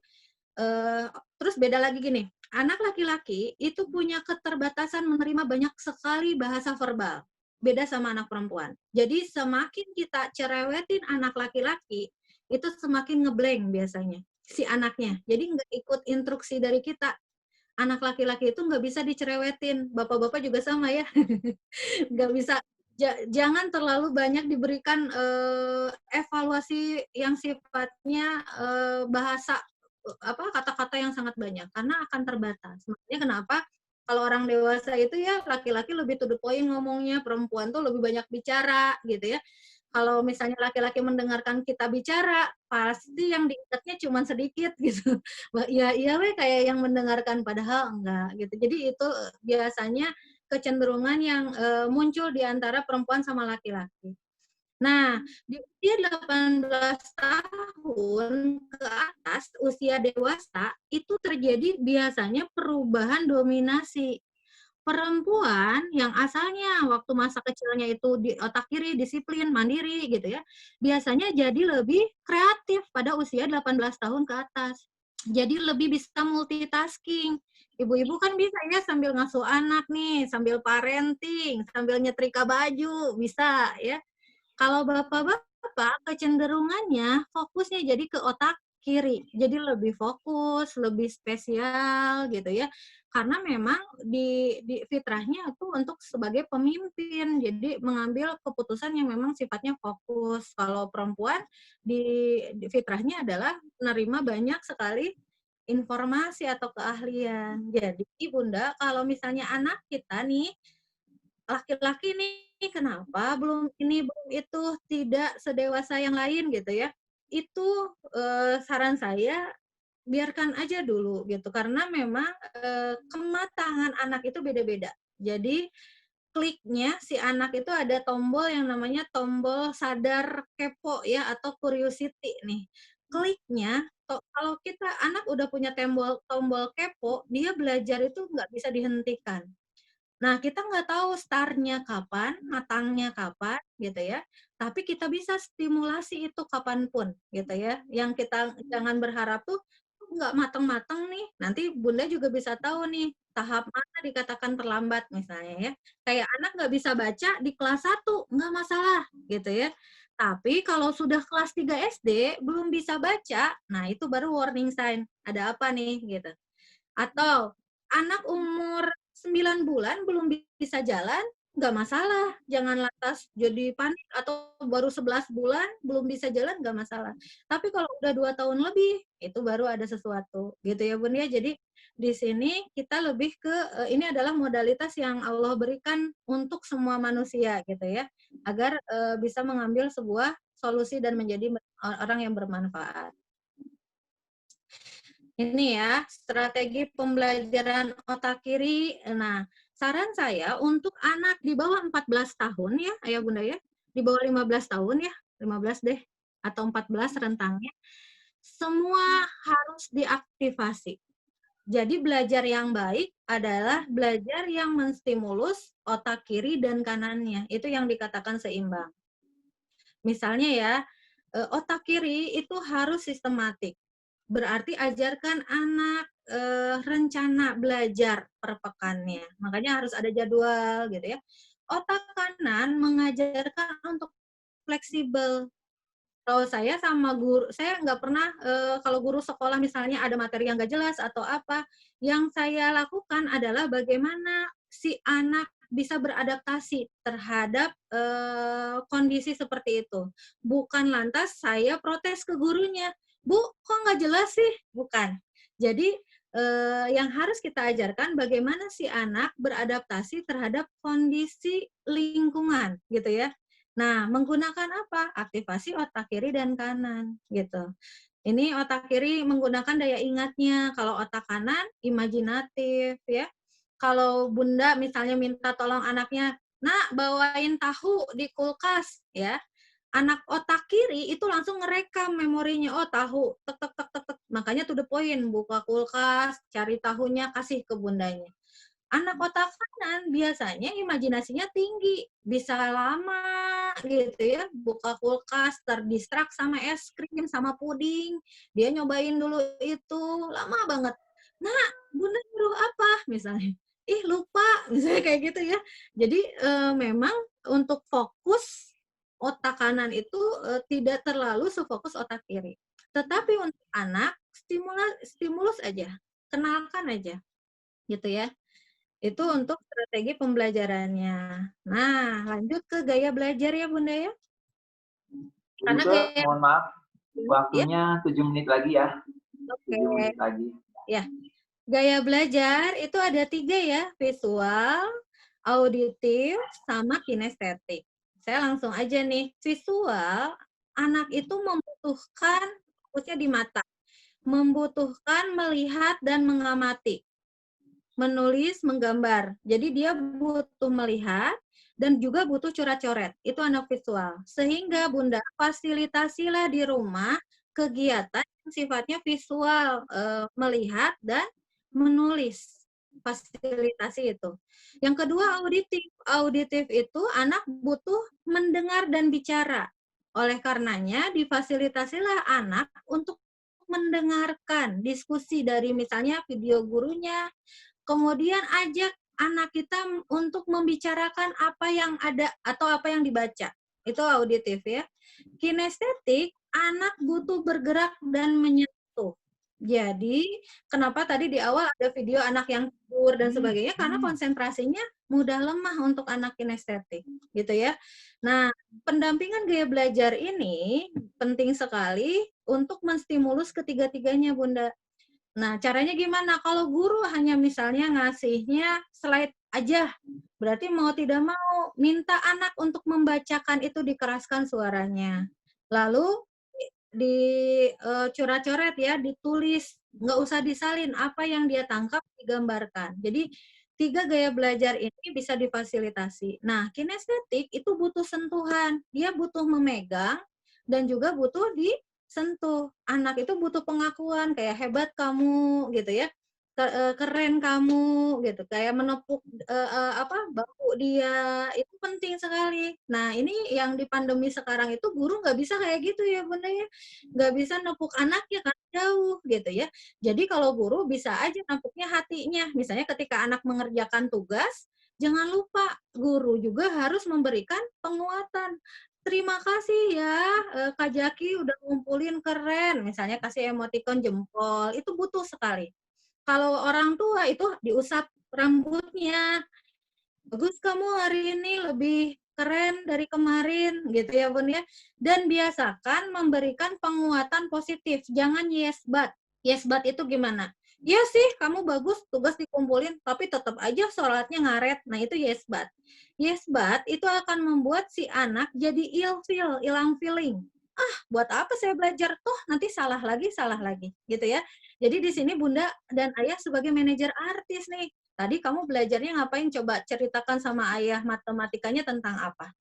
terus beda lagi gini, anak laki-laki itu punya keterbatasan menerima banyak sekali bahasa verbal. Beda sama anak perempuan. Jadi semakin kita cerewetin anak laki-laki, itu semakin ngeblank biasanya si anaknya. Jadi nggak ikut instruksi dari kita. Anak laki-laki itu nggak bisa dicerewetin. Bapak-bapak juga sama ya. Nggak bisa. Jangan terlalu banyak diberikan evaluasi yang sifatnya bahasa kata-kata yang sangat banyak karena akan terbatas. Makanya kenapa kalau orang dewasa itu ya laki-laki lebih to the point ngomongnya, perempuan tuh lebih banyak bicara gitu ya. Kalau misalnya laki-laki mendengarkan kita bicara, pasti yang diingatnya cuma sedikit gitu. Ya iya weh kayak yang mendengarkan padahal enggak gitu. Jadi itu biasanya kecenderungan yang muncul di antara perempuan sama laki-laki. Nah, di usia 18 tahun ke atas, usia dewasa, itu terjadi biasanya perubahan dominasi. Perempuan yang asalnya waktu masa kecilnya itu di otak kiri, disiplin, mandiri gitu ya, biasanya jadi lebih kreatif pada usia 18 tahun ke atas. Jadi lebih bisa multitasking. Ibu-ibu kan bisa ya sambil ngasuh anak nih, sambil parenting, sambil nyetrika baju, bisa ya. Kalau bapak-bapak kecenderungannya fokusnya jadi ke otak kiri, jadi lebih fokus, lebih spesial gitu ya. Karena memang di fitrahnya itu untuk sebagai pemimpin, jadi mengambil keputusan yang memang sifatnya fokus. Kalau perempuan di fitrahnya adalah menerima banyak sekali informasi atau keahlian. Jadi Bunda, kalau misalnya anak kita nih laki-laki nih kenapa belum ini belum itu tidak sedewasa yang lain gitu ya. Itu saran saya biarkan aja dulu gitu karena memang kematangan anak itu beda-beda. Jadi kliknya si anak itu ada tombol yang namanya tombol sadar kepo ya atau curiosity nih. Kliknya kalau kita anak udah punya tombol kepo, dia belajar itu nggak bisa dihentikan. Nah, kita nggak tahu start-nya kapan, matangnya kapan, gitu ya. Tapi kita bisa stimulasi itu kapanpun, gitu ya. Yang kita jangan berharap tuh nggak matang-matang nih. Nanti Bunda juga bisa tahu nih tahap mana dikatakan terlambat misalnya ya. Kayak anak nggak bisa baca di kelas 1, nggak masalah, gitu ya. Tapi kalau sudah kelas 3 SD belum bisa baca, nah itu baru warning sign. Ada apa nih, gitu. Atau anak umur 9 bulan belum bisa jalan, nggak masalah. Jangan lantas jadi panik atau baru 11 bulan belum bisa jalan, nggak masalah. Tapi kalau udah 2 tahun lebih, itu baru ada sesuatu. Gitu ya, Bun ya. Jadi di sini kita lebih ke ini adalah modalitas yang Allah berikan untuk semua manusia gitu ya, agar bisa mengambil sebuah solusi dan menjadi orang yang bermanfaat. Ini ya, strategi pembelajaran otak kiri. Nah, saran saya untuk anak di bawah 14 tahun ya, Ayah Bunda ya, di bawah 15 tahun ya, 15 deh, atau 14 rentangnya, semua harus diaktifasi. Jadi belajar yang baik adalah belajar yang menstimulus otak kiri dan kanannya. Itu yang dikatakan seimbang. Misalnya ya, otak kiri itu harus sistematik. Berarti ajarkan anak rencana belajar per pekannya. Makanya harus ada jadwal gitu ya. Otak kanan mengajarkan untuk fleksibel. Kalau saya sama guru, saya nggak pernah kalau guru sekolah misalnya ada materi yang nggak jelas atau apa, yang saya lakukan adalah bagaimana si anak bisa beradaptasi terhadap kondisi seperti itu. Bukan lantas saya protes ke gurunya, Bu, kok nggak jelas sih? Bukan. Jadi yang harus kita ajarkan bagaimana si anak beradaptasi terhadap kondisi lingkungan, gitu ya. Nah, menggunakan apa? Aktivasi otak kiri dan kanan, gitu. Ini otak kiri menggunakan daya ingatnya, kalau otak kanan imajinatif ya. Kalau Bunda misalnya minta tolong anaknya, "Nak, bawain tahu di kulkas," ya. Anak otak kiri itu langsung ngerekam memorinya, oh tahu, tek tek tek tek tek. Makanya to the point, buka kulkas, cari tahunya, kasih ke bundanya. Anak otak kanan biasanya imajinasinya tinggi, bisa lama gitu ya, buka kulkas, terdistrak sama es krim, sama puding, dia nyobain dulu itu, lama banget. "Nak, Bunda nyuruh apa?" Misalnya. "Ih, lupa." Misalnya kayak gitu ya. Jadi memang untuk fokus otak kanan itu tidak terlalu sefokus otak kiri. Tetapi untuk anak, stimulus aja, kenalkan aja, gitu ya. Itu untuk strategi pembelajarannya. Nah, lanjut ke gaya belajar ya, Bunda ya. Karena Bunda, gaya mohon maaf, ya, waktunya 7 menit lagi ya. 7 oke. menit lagi. Ya, gaya belajar itu ada 3 ya, visual, auditif, sama kinestetik. Saya langsung aja nih, visual, anak itu membutuhkan fokusnya di mata, membutuhkan melihat dan mengamati. Menulis, menggambar. Jadi dia butuh melihat dan juga butuh coret-coret. Itu anak visual. Sehingga Bunda fasilitasilah di rumah kegiatan yang sifatnya visual, melihat dan menulis. Fasilitasi itu. Yang kedua auditif. Auditif itu anak butuh mendengar dan bicara. Oleh karenanya difasilitasilah anak untuk mendengarkan diskusi dari misalnya video gurunya, kemudian ajak anak kita untuk membicarakan apa yang ada atau apa yang dibaca. Itu auditif ya. Kinestetik, anak butuh bergerak dan menyentuh. Jadi, kenapa tadi di awal ada video anak yang tidur dan sebagainya? Karena konsentrasinya mudah lemah untuk anak kinestetik, gitu ya. Nah, pendampingan gaya belajar ini penting sekali untuk menstimulus ketiga-tiganya, Bunda. Nah, caranya gimana? Kalau guru hanya misalnya ngasihnya slide aja, berarti mau tidak mau minta anak untuk membacakan itu dikeraskan suaranya. Lalu di coret-coret ya, ditulis, nggak usah disalin, apa yang dia tangkap digambarkan. Jadi 3 gaya belajar ini bisa difasilitasi. Nah, kinestetik itu butuh sentuhan, dia butuh memegang dan juga butuh disentuh. Anak itu butuh pengakuan kayak hebat kamu gitu ya. keren kamu gitu, kayak menepuk bahu dia, itu penting sekali. Nah, ini yang di pandemi sekarang itu guru nggak bisa kayak gitu ya Bunda ya, nggak bisa nepuk anaknya karena jauh gitu ya. Jadi kalau guru bisa aja nepuknya hatinya, misalnya ketika anak mengerjakan tugas, jangan lupa guru juga harus memberikan penguatan. "Terima kasih ya, Kak Jaki udah ngumpulin keren," misalnya kasih emotikon jempol, itu butuh sekali. Kalau orang tua itu diusap rambutnya, "Bagus kamu hari ini lebih keren dari kemarin," gitu ya Bun ya. Dan biasakan memberikan penguatan positif, jangan yes but. Yes but itu gimana? "Iya sih kamu bagus, tugas dikumpulin, tapi tetap aja sholatnya ngaret." Nah itu yes but. Yes but itu akan membuat si anak jadi ilfeel, hilang feeling. "Ah, buat apa saya belajar? Toh nanti salah lagi," gitu ya. Jadi di sini Bunda dan Ayah sebagai manajer artis nih. Tadi kamu belajarnya ngapain? Coba ceritakan sama ayah matematikanya tentang apa?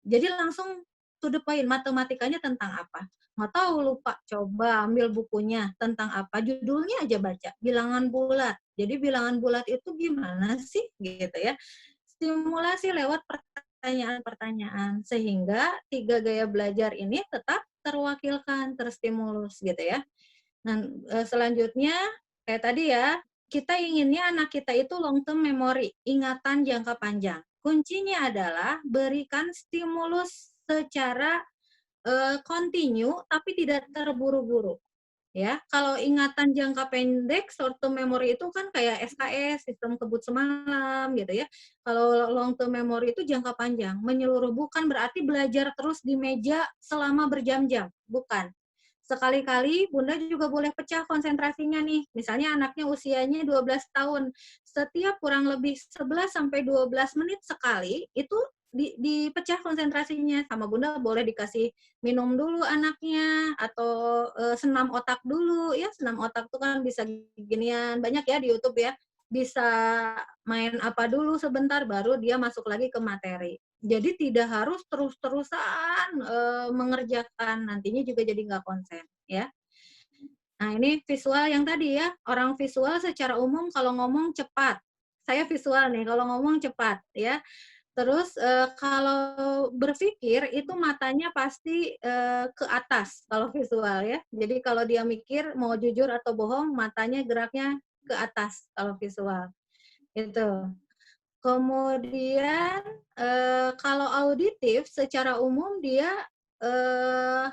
Jadi langsung to the point, matematikanya tentang apa? Nggak tahu, lupa. Coba ambil bukunya, tentang apa? Judulnya aja baca, bilangan bulat. Jadi bilangan bulat itu gimana sih? Gitu ya. Stimulasi lewat pertanyaan-pertanyaan. Sehingga 3 gaya belajar ini tetap terwakilkan, terstimulus gitu ya. Nah, selanjutnya kayak tadi ya, kita inginnya anak kita itu long term memory, ingatan jangka panjang. Kuncinya adalah berikan stimulus secara kontinu tapi tidak terburu-buru. Ya, kalau ingatan jangka pendek, short term memory itu kan kayak SKS, sistem kebut semalam gitu ya. Kalau long term memory itu jangka panjang, menyeluruh, bukan berarti belajar terus di meja selama berjam-jam, bukan. Sekali-kali Bunda juga boleh pecah konsentrasinya nih. Misalnya anaknya usianya 12 tahun. Setiap kurang lebih 11 sampai 12 menit sekali itu dipecah konsentrasinya. Sama Bunda boleh dikasih minum dulu anaknya atau senam otak dulu ya. Senam otak tuh kan bisa ginian, banyak ya di YouTube ya. Bisa main apa dulu sebentar baru dia masuk lagi ke materi. Jadi tidak harus terus-terusan mengerjakan, nantinya juga jadi nggak konsen ya. Nah ini visual yang tadi ya, orang visual secara umum kalau ngomong cepat. Saya visual nih, kalau ngomong cepat ya. Terus kalau berpikir itu matanya pasti ke atas kalau visual ya. Jadi kalau dia mikir mau jujur atau bohong, matanya geraknya ke atas kalau visual. Itu. Kemudian, kalau auditif secara umum dia, eee,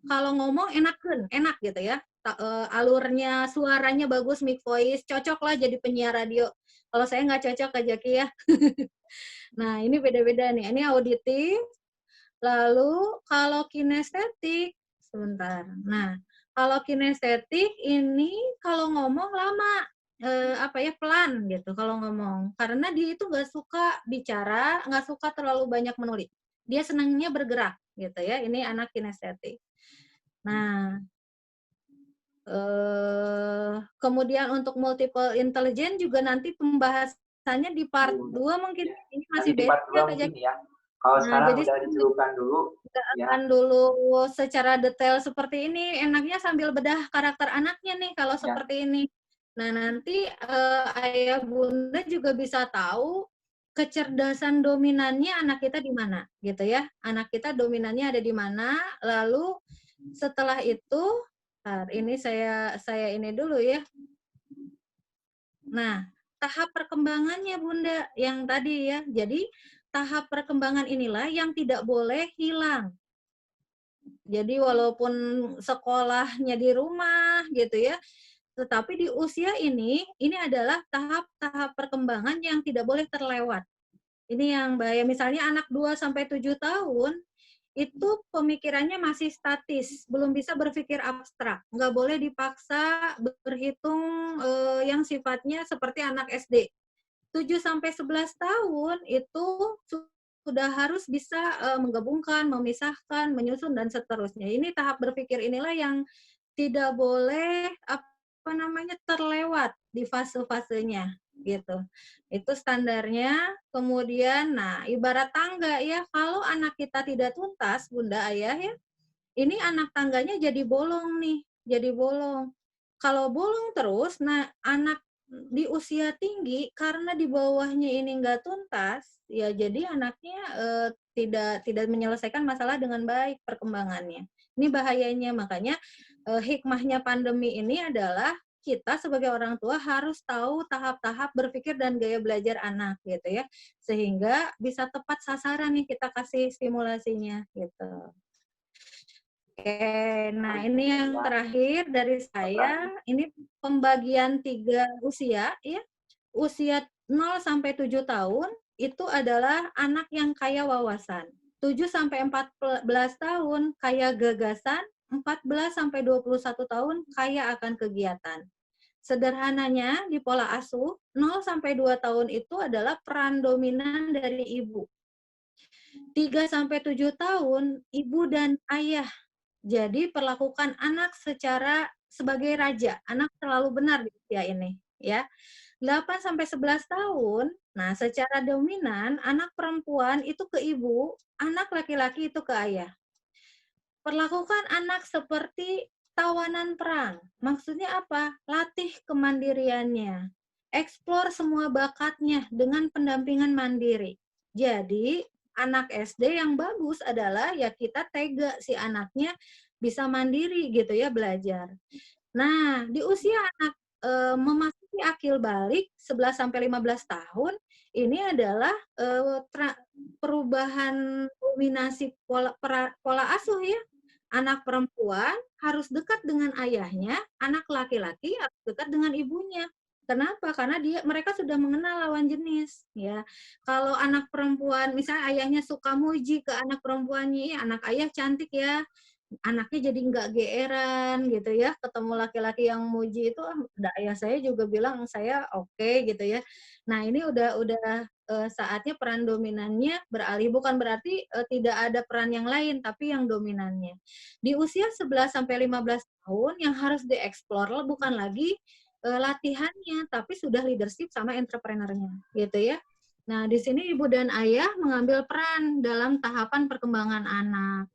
kalau ngomong enakeun, enak gitu ya, alurnya, suaranya bagus, mic voice, cocoklah jadi penyiar radio. Kalau saya nggak cocok Kak Jaki ya. Nah, ini beda-beda nih, ini auditif, lalu kalau kinestetik sebentar. Nah, kalau kinestetik ini kalau ngomong lama, pelan gitu kalau ngomong. Karena dia itu nggak suka bicara, nggak suka terlalu banyak menulis. Dia senangnya bergerak gitu ya, ini anak kinestetik. Nah, kemudian untuk multiple intelligence juga nanti pembahasannya di part 2 mungkin, ini Nanti masih di part basic ya 2 Kak mungkin Jaki. ya. Kalau Nah, sekarang jadi udah disuruhkan dulu, nggak ya. akan dulu secara detail seperti ini, enaknya sambil bedah karakter anaknya nih kalau Ya. seperti ini. Nah, nanti ayah bunda juga bisa tahu kecerdasan dominannya anak kita di mana, gitu ya. Anak kita dominannya ada di mana, lalu setelah itu, ini saya ini dulu ya. Nah, tahap perkembangannya Bunda yang tadi ya. Jadi tahap perkembangan inilah yang tidak boleh hilang. Jadi walaupun sekolahnya di rumah gitu ya, tetapi di usia ini adalah tahap-tahap perkembangan yang tidak boleh terlewat. Ini yang bahaya, misalnya anak 2 sampai 7 tahun, itu pemikirannya masih statis, belum bisa berpikir abstrak. Nggak boleh dipaksa berhitung yang sifatnya seperti anak SD. 7 sampai 11 tahun itu sudah harus bisa menggabungkan, memisahkan, menyusun dan seterusnya. Ini tahap berpikir inilah yang tidak boleh terlewat di fase-fasenya gitu. Itu standarnya. Kemudian nah ibarat tangga ya, kalau anak kita tidak tuntas Bunda Ayah ya, ini anak tangganya jadi bolong nih, jadi bolong. Kalau bolong terus, nah anak di usia tinggi karena di bawahnya ini nggak tuntas, ya jadi anaknya tidak menyelesaikan masalah dengan baik perkembangannya. Ini bahayanya, makanya hikmahnya pandemi ini adalah kita sebagai orang tua harus tahu tahap-tahap berpikir dan gaya belajar anak gitu ya, sehingga bisa tepat sasaran nih kita kasih stimulasinya gitu. Oke, nah ini yang terakhir dari saya, ini pembagian 3 usia ya. Usia 0 sampai 7 tahun itu adalah anak yang kaya wawasan. 7 sampai 14 tahun kaya gagasan, 14 sampai 21 tahun kaya akan kegiatan. Sederhananya di pola asuh, 0 sampai 2 tahun itu adalah peran dominan dari ibu. 3 sampai 7 tahun ibu dan ayah. Jadi perlakukan anak secara sebagai raja. Anak selalu benar di usia ini, ya. 8 sampai 11 tahun, nah secara dominan anak perempuan itu ke ibu, anak laki-laki itu ke ayah. Perlakukan anak seperti tawanan perang. Maksudnya apa? Latih kemandiriannya. Eksplor semua bakatnya dengan pendampingan mandiri. Jadi, anak SD yang bagus adalah ya kita tega si anaknya bisa mandiri gitu ya belajar. Nah, di usia anak memasuki akil balik 11 sampai 15 tahun, ini adalah perubahan dominasi pola asuh ya. Anak perempuan harus dekat dengan ayahnya, anak laki-laki harus dekat dengan ibunya. Kenapa? Karena mereka sudah mengenal lawan jenis, ya. Kalau anak perempuan, misalnya ayahnya suka muji ke anak perempuannya, anak ayah cantik ya, anaknya jadi nggak geeran gitu ya, ketemu laki-laki yang muji itu, ayah saya juga bilang saya oke gitu ya. Nah ini udah saatnya peran dominannya beralih, bukan berarti tidak ada peran yang lain, tapi yang dominannya. Di usia 11 sampai 15 tahun yang harus dieksplor bukan lagi latihannya, tapi sudah leadership sama entrepreneurnya gitu ya. Nah, di sini ibu dan ayah mengambil peran dalam tahapan perkembangan anak.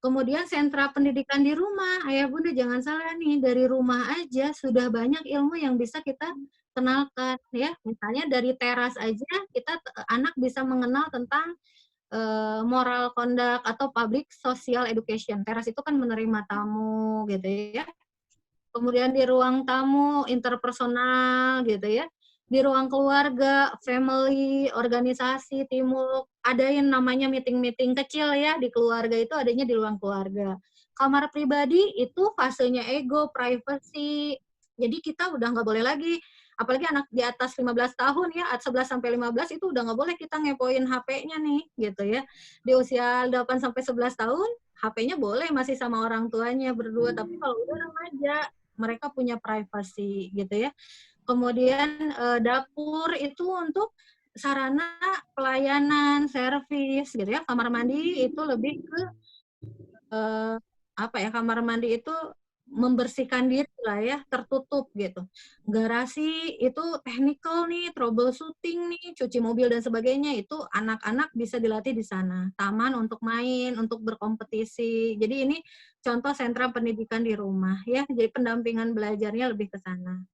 Kemudian sentra pendidikan di rumah, ayah bunda jangan salah nih, dari rumah aja sudah banyak ilmu yang bisa kita kenalkan ya. Misalnya dari teras aja kita anak bisa mengenal tentang moral conduct atau public social education. Teras itu kan menerima tamu gitu ya. Kemudian di ruang tamu interpersonal gitu ya. Di ruang keluarga, family, organisasi, teamwork, ada yang namanya meeting-meeting kecil ya di keluarga itu adanya di ruang keluarga. Kamar pribadi itu fasenya ego, privacy. Jadi kita udah nggak boleh lagi, apalagi anak di atas 15 tahun ya, 11 sampai 15 itu udah nggak boleh kita ngepoin HP-nya nih gitu ya. Di usia 8 sampai 11 tahun, HP-nya boleh masih sama orang tuanya berdua, tapi kalau udah remaja mereka punya privasi gitu ya. Kemudian dapur itu untuk sarana pelayanan, servis gitu ya. Kamar mandi itu lebih ke apa ya? Kamar mandi itu membersihkan diri lah ya, tertutup gitu. Garasi itu technical nih, troubleshooting nih, cuci mobil dan sebagainya itu anak-anak bisa dilatih di sana. Taman untuk main, untuk berkompetisi. Jadi ini contoh sentra pendidikan di rumah ya. Jadi pendampingan belajarnya lebih ke sana.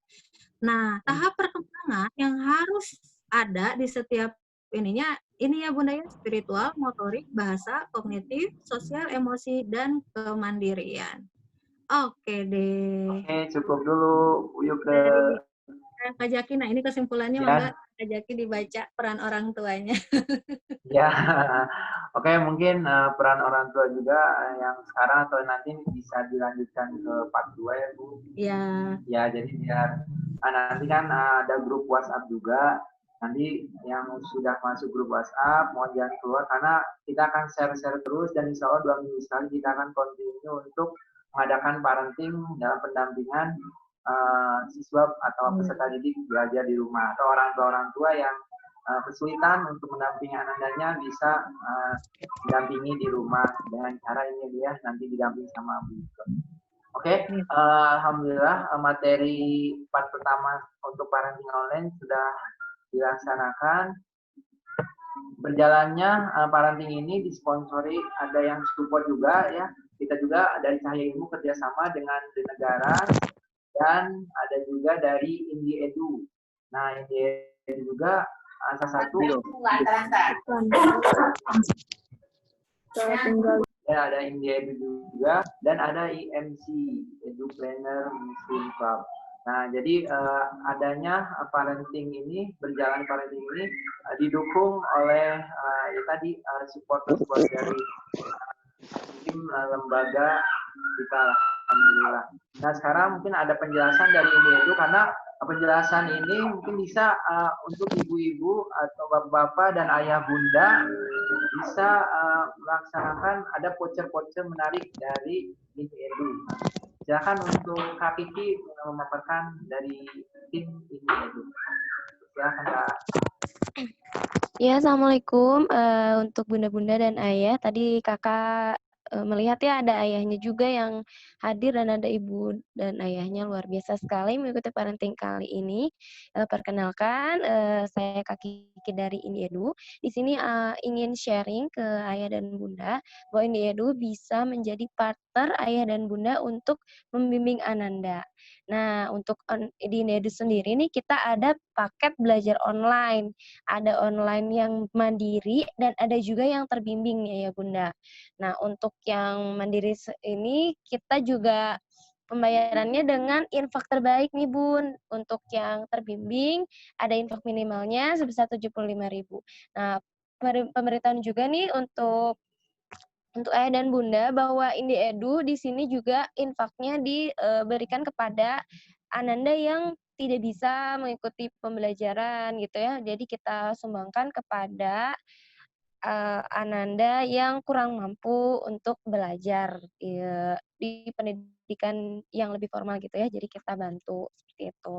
Nah, tahap perkembangan yang harus ada di setiap ininya, ini ya Bunda ya, spiritual, motorik, bahasa, kognitif, sosial, emosi, dan kemandirian. Oke deh. Oke, cukup dulu yuk ke Dari Kak Jaki, nah ini kesimpulannya mangga ya. Kak Jaki dibaca peran orang tuanya. Ya, oke mungkin peran orang tua juga yang sekarang atau nanti bisa dilanjutkan ke part 2 ya Bu. Ya. Ya, jadi biar nanti kan ada grup WhatsApp juga. Nanti yang sudah masuk grup WhatsApp mohon jangan keluar karena kita akan share-share terus dan insya Allah 2 minggu sekali kita akan continue untuk mengadakan parenting dalam pendampingan siswa atau peserta didik belajar di rumah atau orang tua yang kesulitan untuk mendampingi anak-anaknya bisa didampingi di rumah dengan cara ini dia nanti didampingi sama Bu. Oke, alhamdulillah materi part pertama untuk parenting online sudah dilaksanakan. Berjalannya parenting ini disponsori ada yang support juga ya. Kita juga dari Cahaya Ilmu kerjasama dengan The Negara dan ada juga dari Indie Edu. Nah, ini juga salah satu ya, ada India juga dan ada IMC Edu Planner Muslim Club. Nah, jadi adanya parenting ini, berjalan parenting ini didukung oleh ya tadi support dari tim lembaga kita, alhamdulillah. Nah, sekarang mungkin ada penjelasan dari Edu karena penjelasan ini mungkin bisa untuk ibu-ibu atau bapak-bapak dan ayah bunda bisa melaksanakan, ada voucher-voucher menarik dari Edu. Silakan untuk Kak Kiki memaparkan dari tim Edu. Silakan Kak. Ya, Assalamualaikum untuk bunda-bunda dan ayah. Tadi kakak melihat ya ada ayahnya juga yang hadir dan ada ibu dan ayahnya, luar biasa sekali mengikuti parenting kali ini. Perkenalkan, saya Kak Kiki dari Indiedu. Di sini ingin sharing ke ayah dan bunda bahwa Indiedu bisa menjadi partner ayah dan bunda untuk membimbing Ananda. Nah, untuk di Indiedu sendiri nih kita ada paket belajar online. Ada online yang mandiri dan ada juga yang terbimbing ya Bunda. Nah, untuk yang mandiri ini kita juga pembayarannya dengan infak terbaik nih Bun. Untuk yang terbimbing ada infak minimalnya sebesar 75.000. Nah, pemberitahuan juga nih untuk ayah dan bunda bahwa Indiedu di sini juga infaknya diberikan kepada Ananda yang tidak bisa mengikuti pembelajaran gitu ya. Jadi kita sumbangkan kepada Ananda yang kurang mampu untuk belajar di pendidikan yang lebih formal gitu ya. Jadi kita bantu seperti itu.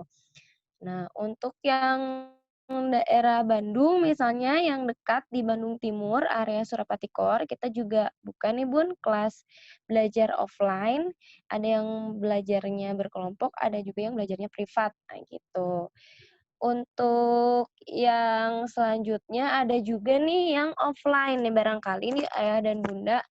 Nah, untuk yang daerah Bandung misalnya yang dekat di Bandung Timur, area Surapati Core, kita juga buka nih Bun kelas belajar offline. Ada yang belajarnya berkelompok, ada juga yang belajarnya privat, nah gitu. Untuk yang selanjutnya ada juga nih yang offline nih, barangkali nih ayah dan bunda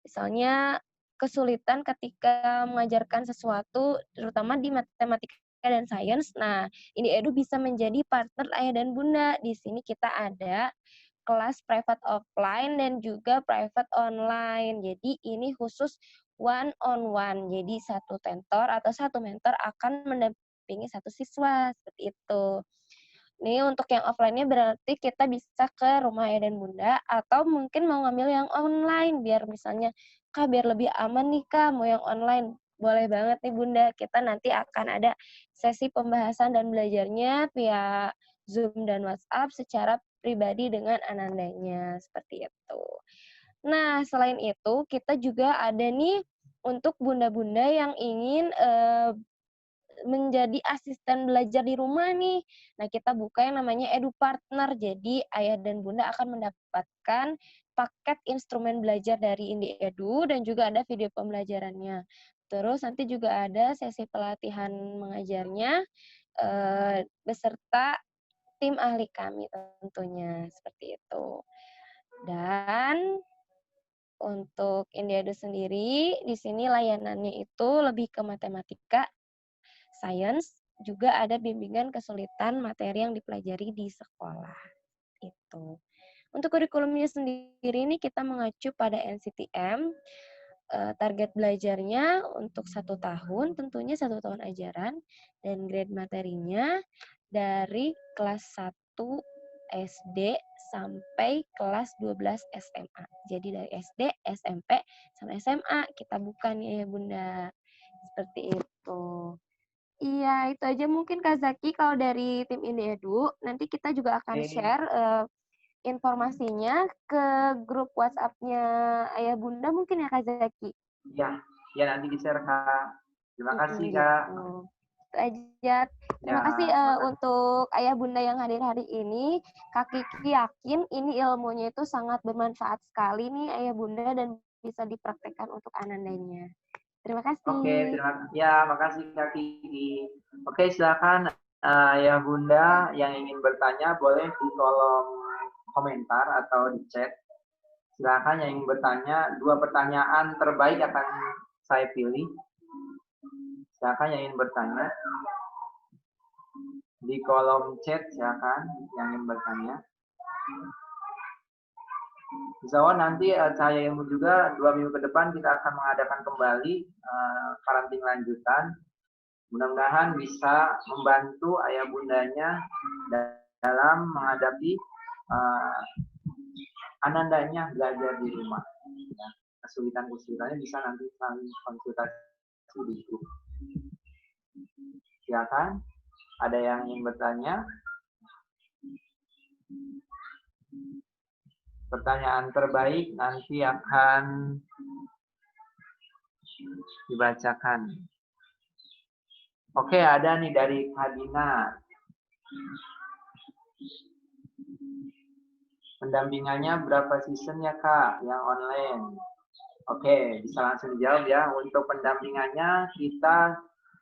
misalnya kesulitan ketika mengajarkan sesuatu terutama di matematika dan sains. Nah, ini Edu bisa menjadi partner ayah dan bunda. Di sini kita ada kelas private offline dan juga private online. Jadi ini khusus one on one. Jadi satu tentor atau satu mentor akan mendampingi satu siswa seperti itu. Nih untuk yang offline-nya berarti kita bisa ke rumah ayah dan bunda atau mungkin mau ngambil yang online biar misalnya Kak biar lebih aman nih Kak mau yang online. Boleh banget nih Bunda, kita nanti akan ada sesi pembahasan dan belajarnya via Zoom dan WhatsApp secara pribadi dengan anandanya seperti itu. Nah, selain itu kita juga ada nih untuk bunda-bunda yang ingin menjadi asisten belajar di rumah nih. Nah, kita buka yang namanya Edu Partner. Jadi, ayah dan bunda akan mendapatkan paket instrumen belajar dari Indiedu dan juga ada video pembelajarannya. Terus nanti juga ada sesi pelatihan mengajarnya beserta tim ahli kami tentunya seperti itu. Dan untuk Indiedu sendiri, di sini layanannya itu lebih ke matematika, sains, juga ada bimbingan kesulitan materi yang dipelajari di sekolah. Itu. Untuk kurikulumnya sendiri ini kita mengacu pada NCTM. Target belajarnya untuk 1 tahun, tentunya 1 tahun ajaran, dan grade materinya dari kelas 1 SD sampai kelas 12 SMA. Jadi dari SD, SMP, sampai SMA kita buka nih ya Bunda. Seperti itu. Iya, itu aja mungkin Kak Zaki kalau dari tim Indiedu. Nanti kita juga akan share informasinya ke grup WhatsApp-nya Ayah Bunda mungkin ya Kak Zaki? Ya nanti di-share Kak. Terima kasih Kak. Gitu. Itu aja. Terima kasih untuk Ayah Bunda yang hadir hari ini. Kak Kiki yakin ini ilmunya itu sangat bermanfaat sekali nih Ayah Bunda dan bisa dipraktekkan untuk anandanya. Terima kasih. Oke, makasih Kak Kiki. Oke, silakan Ayah Bunda yang ingin bertanya boleh di kolom komentar atau di chat. Silakan yang ingin bertanya, 2 pertanyaan terbaik akan saya pilih. Silakan yang ingin bertanya. Di kolom chat silakan yang ingin bertanya. Insya Allah nanti saya ilmu juga 2 minggu ke depan kita akan mengadakan kembali karantina lanjutan. Mudah-mudahan bisa membantu ayah bundanya dalam menghadapi anandanya belajar di rumah. Ya, kesulitan-kesulitannya bisa nanti saling konsultasi di grup. Silakan, ada yang ingin bertanya? Pertanyaan terbaik nanti akan dibacakan. Oke, ada nih dari Kadina. Pendampingannya berapa season ya Kak yang online? Oke, bisa langsung dijawab ya. Untuk pendampingannya kita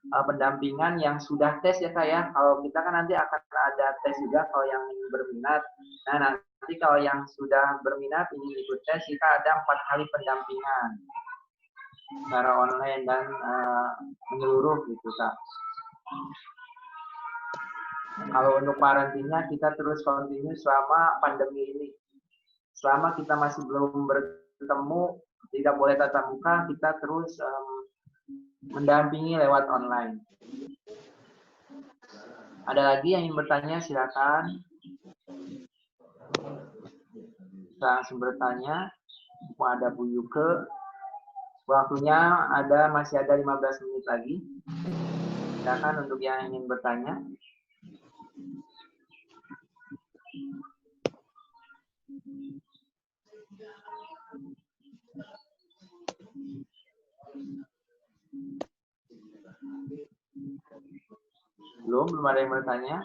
pendampingan yang sudah tes ya Kak ya. Kalau kita kan nanti akan ada tes juga kalau yang berminat. Nah, nanti kalau yang sudah berminat ingin ikut tes, kita ada 4 kali pendampingan secara online dan menyeluruh gitu Kak. Kalau untuk karantina kita terus continue selama pandemi ini. Selama kita masih belum bertemu, tidak boleh tatap muka, kita terus mendampingi lewat online. Ada lagi yang ingin bertanya, silakan. Langsung bertanya. Ada Bu Yuke. Waktunya masih ada 15 menit lagi. Silakan untuk yang ingin bertanya. Belum ada yang bertanya.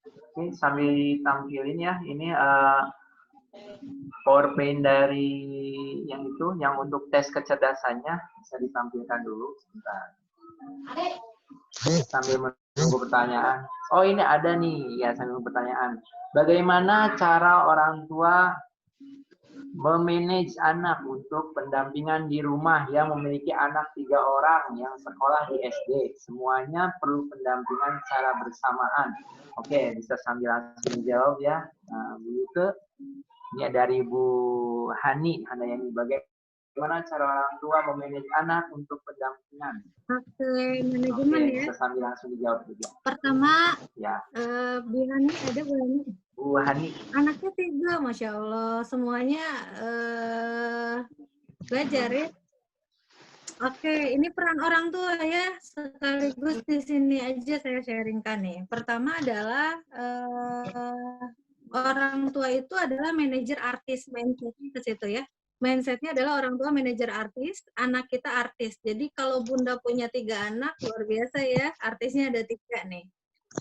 Oke, sambil ditampilin ya. Ini PowerPoint dari yang itu, yang untuk tes kecerdasannya bisa ditampilkan dulu sebentar. Sambil menunggu pertanyaan. Oh, ini ada nih ya, sambil pertanyaan. Bagaimana cara orang tua memanage anak untuk pendampingan di rumah yang memiliki anak 3 orang yang sekolah di SD? Semuanya perlu pendampingan secara bersamaan. Oke, bisa sambil langsung dijawab ya. Nah, Bu ini dari Bu Hani. Ada yang bagaimana cara orang tua memanage anak untuk pendampingan? Oke, manajemen ya. Bisa sambil langsung dijawab juga. Pertama, ya. Bu Hani ada Bu Hani? Bu Hani. Anaknya 3, Masya Allah. Semuanya belajar ya. Oke, ini peran orang tua ya. Sekaligus di sini aja saya sharingkan nih. Pertama adalah orang tua itu adalah manajer artis, mindsetnya ke situ ya. Mindsetnya adalah orang tua manajer artis, anak kita artis. Jadi kalau Bunda punya 3 anak, luar biasa ya. Artisnya ada 3 nih.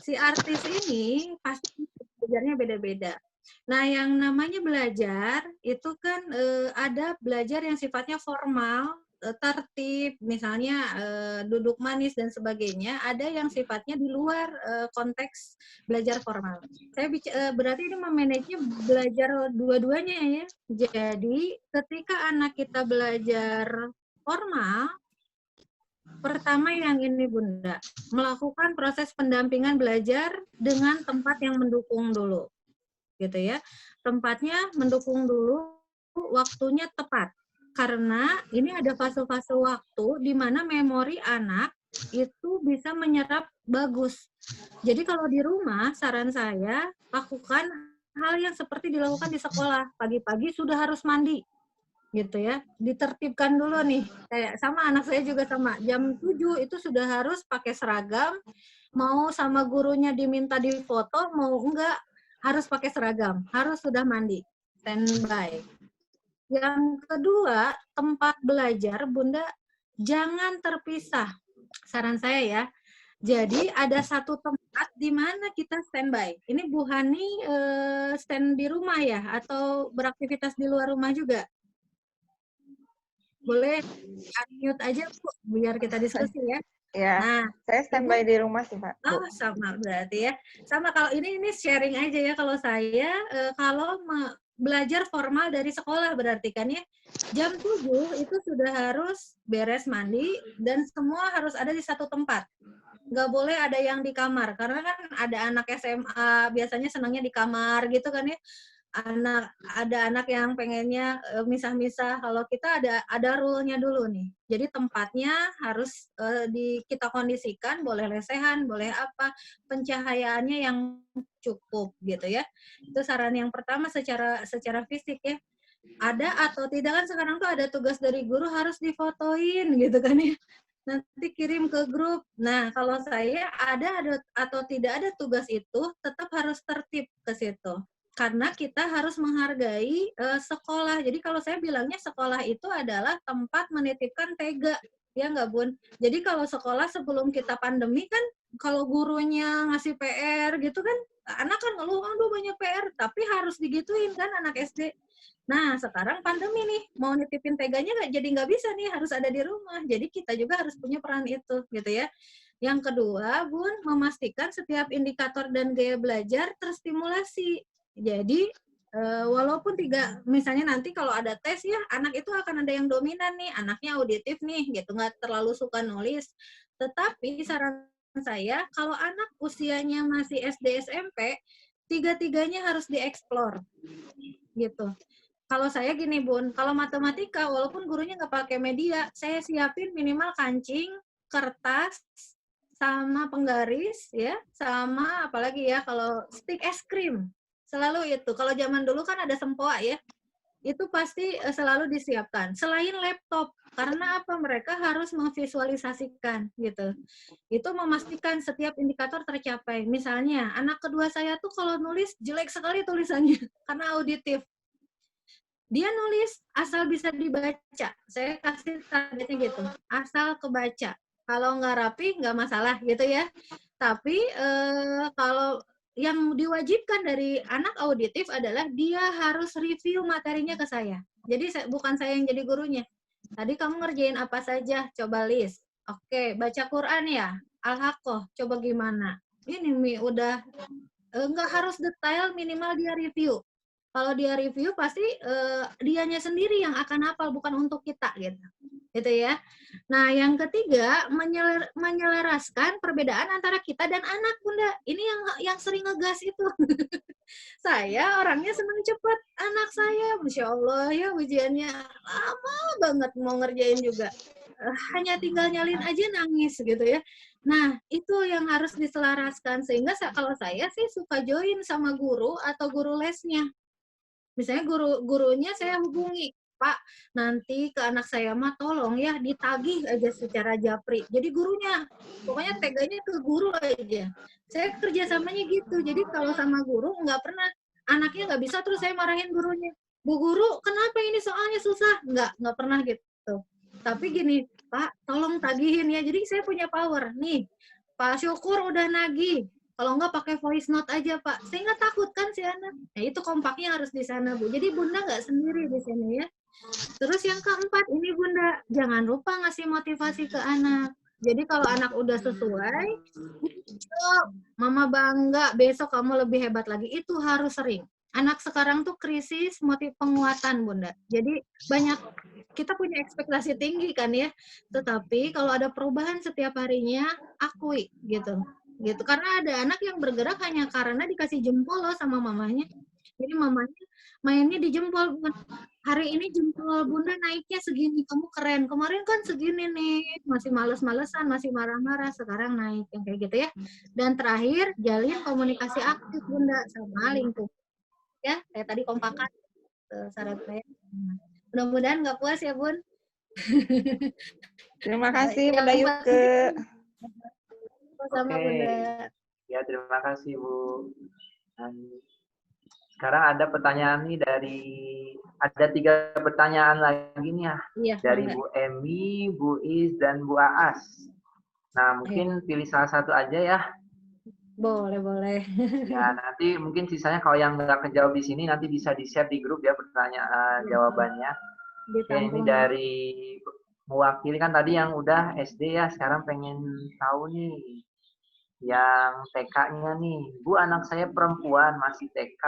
Si artis ini pasti belajarnya beda-beda. Nah, yang namanya belajar itu kan ada belajar yang sifatnya formal, tertib, misalnya duduk manis dan sebagainya. Ada yang sifatnya di luar konteks belajar formal. Saya berarti ini memanage belajar dua-duanya ya. Jadi ketika anak kita belajar formal, pertama yang ini Bunda, melakukan proses pendampingan belajar dengan tempat yang mendukung dulu. Gitu ya. Tempatnya mendukung dulu, waktunya tepat. Karena ini ada fase-fase waktu di mana memori anak itu bisa menyerap bagus. Jadi kalau di rumah, saran saya lakukan hal yang seperti dilakukan di sekolah. Pagi-pagi sudah harus mandi. Gitu ya, ditertibkan dulu nih. Kayak sama anak saya juga sama. Jam 7 itu sudah harus pakai seragam. Mau sama gurunya diminta difoto, mau enggak, harus pakai seragam, harus sudah mandi, standby. Yang kedua, tempat belajar, Bunda, jangan terpisah. Saran saya ya. Jadi ada satu tempat di mana kita standby. Ini Bu Hani stand di rumah ya, atau beraktivitas di luar rumah juga? Boleh unmute aja Bu, biar kita diskusi ya. Ya, nah, saya standby di rumah sih Pak. Oh, sama berarti ya. Sama kalau ini sharing aja ya. Kalau saya kalau belajar formal dari sekolah berarti kan ya. Jam 7 itu sudah harus beres mandi dan semua harus ada di satu tempat. nggak boleh ada yang di kamar. Karena kan ada anak SMA biasanya senangnya di kamar gitu kan ya. Ada anak yang pengennya misah-misah. Kalau kita ada rule-nya dulu nih. Jadi tempatnya harus kita kondisikan, boleh lesehan, boleh apa, pencahayaannya yang cukup gitu ya. Itu saran yang pertama secara fisik ya. Ada atau tidak kan sekarang tuh ada tugas dari guru harus difotoin gitu kan ya. Nanti kirim ke grup. Nah, kalau saya ada atau tidak ada tugas itu tetap harus tertib ke situ. Karena kita harus menghargai sekolah. Jadi kalau saya bilangnya sekolah itu adalah tempat menitipkan tega. Ya nggak, Bun? Jadi kalau sekolah sebelum kita pandemi kan, kalau gurunya ngasih PR gitu kan, anak kan ngeluh, aduh banyak PR. Tapi harus digituin kan anak SD. Nah, sekarang pandemi nih, mau nitipin teganya jadi nggak bisa nih, harus ada di rumah. Jadi kita juga harus punya peran itu, gitu ya. Yang kedua, Bun, memastikan setiap indikator dan gaya belajar terstimulasi. Jadi, walaupun misalnya nanti kalau ada tes ya, anak itu akan ada yang dominan nih, anaknya auditif nih, gitu, nggak terlalu suka nulis. Tetapi saran saya, kalau anak usianya masih SD, SMP, tiga-tiganya harus dieksplor, gitu. Kalau saya gini, Bun, kalau matematika, walaupun gurunya nggak pakai media, saya siapin minimal kancing, kertas, sama penggaris, ya, sama apalagi ya, kalau stick es krim. Selalu itu. Kalau zaman dulu kan ada sempoa ya, itu pasti selalu disiapkan. Selain laptop, karena apa? Mereka harus memvisualisasikan, gitu. Itu memastikan setiap indikator tercapai. Misalnya, anak kedua saya tuh kalau nulis jelek sekali tulisannya, karena auditif. Dia nulis asal bisa dibaca. Saya kasih targetnya gitu, asal kebaca. Kalau nggak rapi nggak masalah gitu ya. Tapi kalau yang diwajibkan dari anak auditif adalah dia harus review materinya ke saya. Jadi bukan saya yang jadi gurunya. Tadi kamu ngerjain apa saja? Coba list. Oke, baca Quran ya? Al-Haqqah, coba gimana? Ini Mi, udah nggak harus detail, minimal dia review. Kalau dia review pasti dianya sendiri yang akan hafal, bukan untuk kita gitu. Gitu ya. Nah, yang ketiga menyelaraskan perbedaan antara kita dan anak, Bunda. Ini yang sering ngegas itu. Saya orangnya senang cepat. Anak saya, Masya Allah ya, ujiannya lama banget mau ngerjain juga. Hanya tinggal nyalin aja nangis gitu ya. Nah, itu yang harus diselaraskan. Sehingga kalau saya sih suka join sama guru atau guru lesnya. Misalnya gurunya saya hubungi, Pak, nanti ke anak saya mah tolong ya ditagih aja secara japri. Jadi gurunya, pokoknya teganya ke guru aja. Saya kerjasamanya gitu. Jadi kalau sama guru nggak pernah, anaknya nggak bisa terus saya marahin gurunya. Bu guru, kenapa ini soalnya susah? Nggak pernah gitu. Tapi gini, Pak, tolong tagihin ya. Jadi saya punya power. Nih, Pak Syukur udah nagih. Kalau nggak pakai voice note aja, Pak. Saya nggak takut kan si anak. Nah, itu kompaknya harus di sana, Bu. Jadi Bunda nggak sendiri di sini ya. Terus yang keempat, ini Bunda, jangan lupa ngasih motivasi ke anak. Jadi kalau anak udah sesuai, Mama bangga, besok kamu lebih hebat lagi. Itu harus sering. Anak sekarang tuh krisis motif penguatan, Bunda. Jadi banyak, kita punya ekspektasi tinggi kan ya. Tetapi kalau ada perubahan setiap harinya, akui gitu. Karena ada anak yang bergerak hanya karena dikasih jempol loh sama mamanya. Jadi mamanya mainnya di jempol, bukan hari ini jempol Bunda naiknya segini, kamu keren. Kemarin kan segini nih, masih males-malesan, masih marah-marah, sekarang naik yang kayak gitu ya. Dan terakhir, jalin komunikasi aktif Bunda sama lingkungan. Ya, kayak tadi kompakan saran saya. Mudah-mudahan nggak puas ya, Bun. Terima kasih Bunda Yuke. Sama Bunda. Ya, terima kasih Bu. Dan sekarang ada pertanyaan nih ada 3 pertanyaan lagi nih ya. Iya, dari enggak. Bu Emi, Bu Is, dan Bu Aas. Nah, mungkin pilih salah satu aja ya. Boleh. Ya, nanti mungkin sisanya kalau yang nggak kejawab di sini nanti bisa di-share di grup ya pertanyaan jawabannya. Oke, ini dari mewakili kan tadi yang udah SD ya, sekarang pengen tahu nih yang TK-nya nih. Bu, anak saya perempuan masih TK,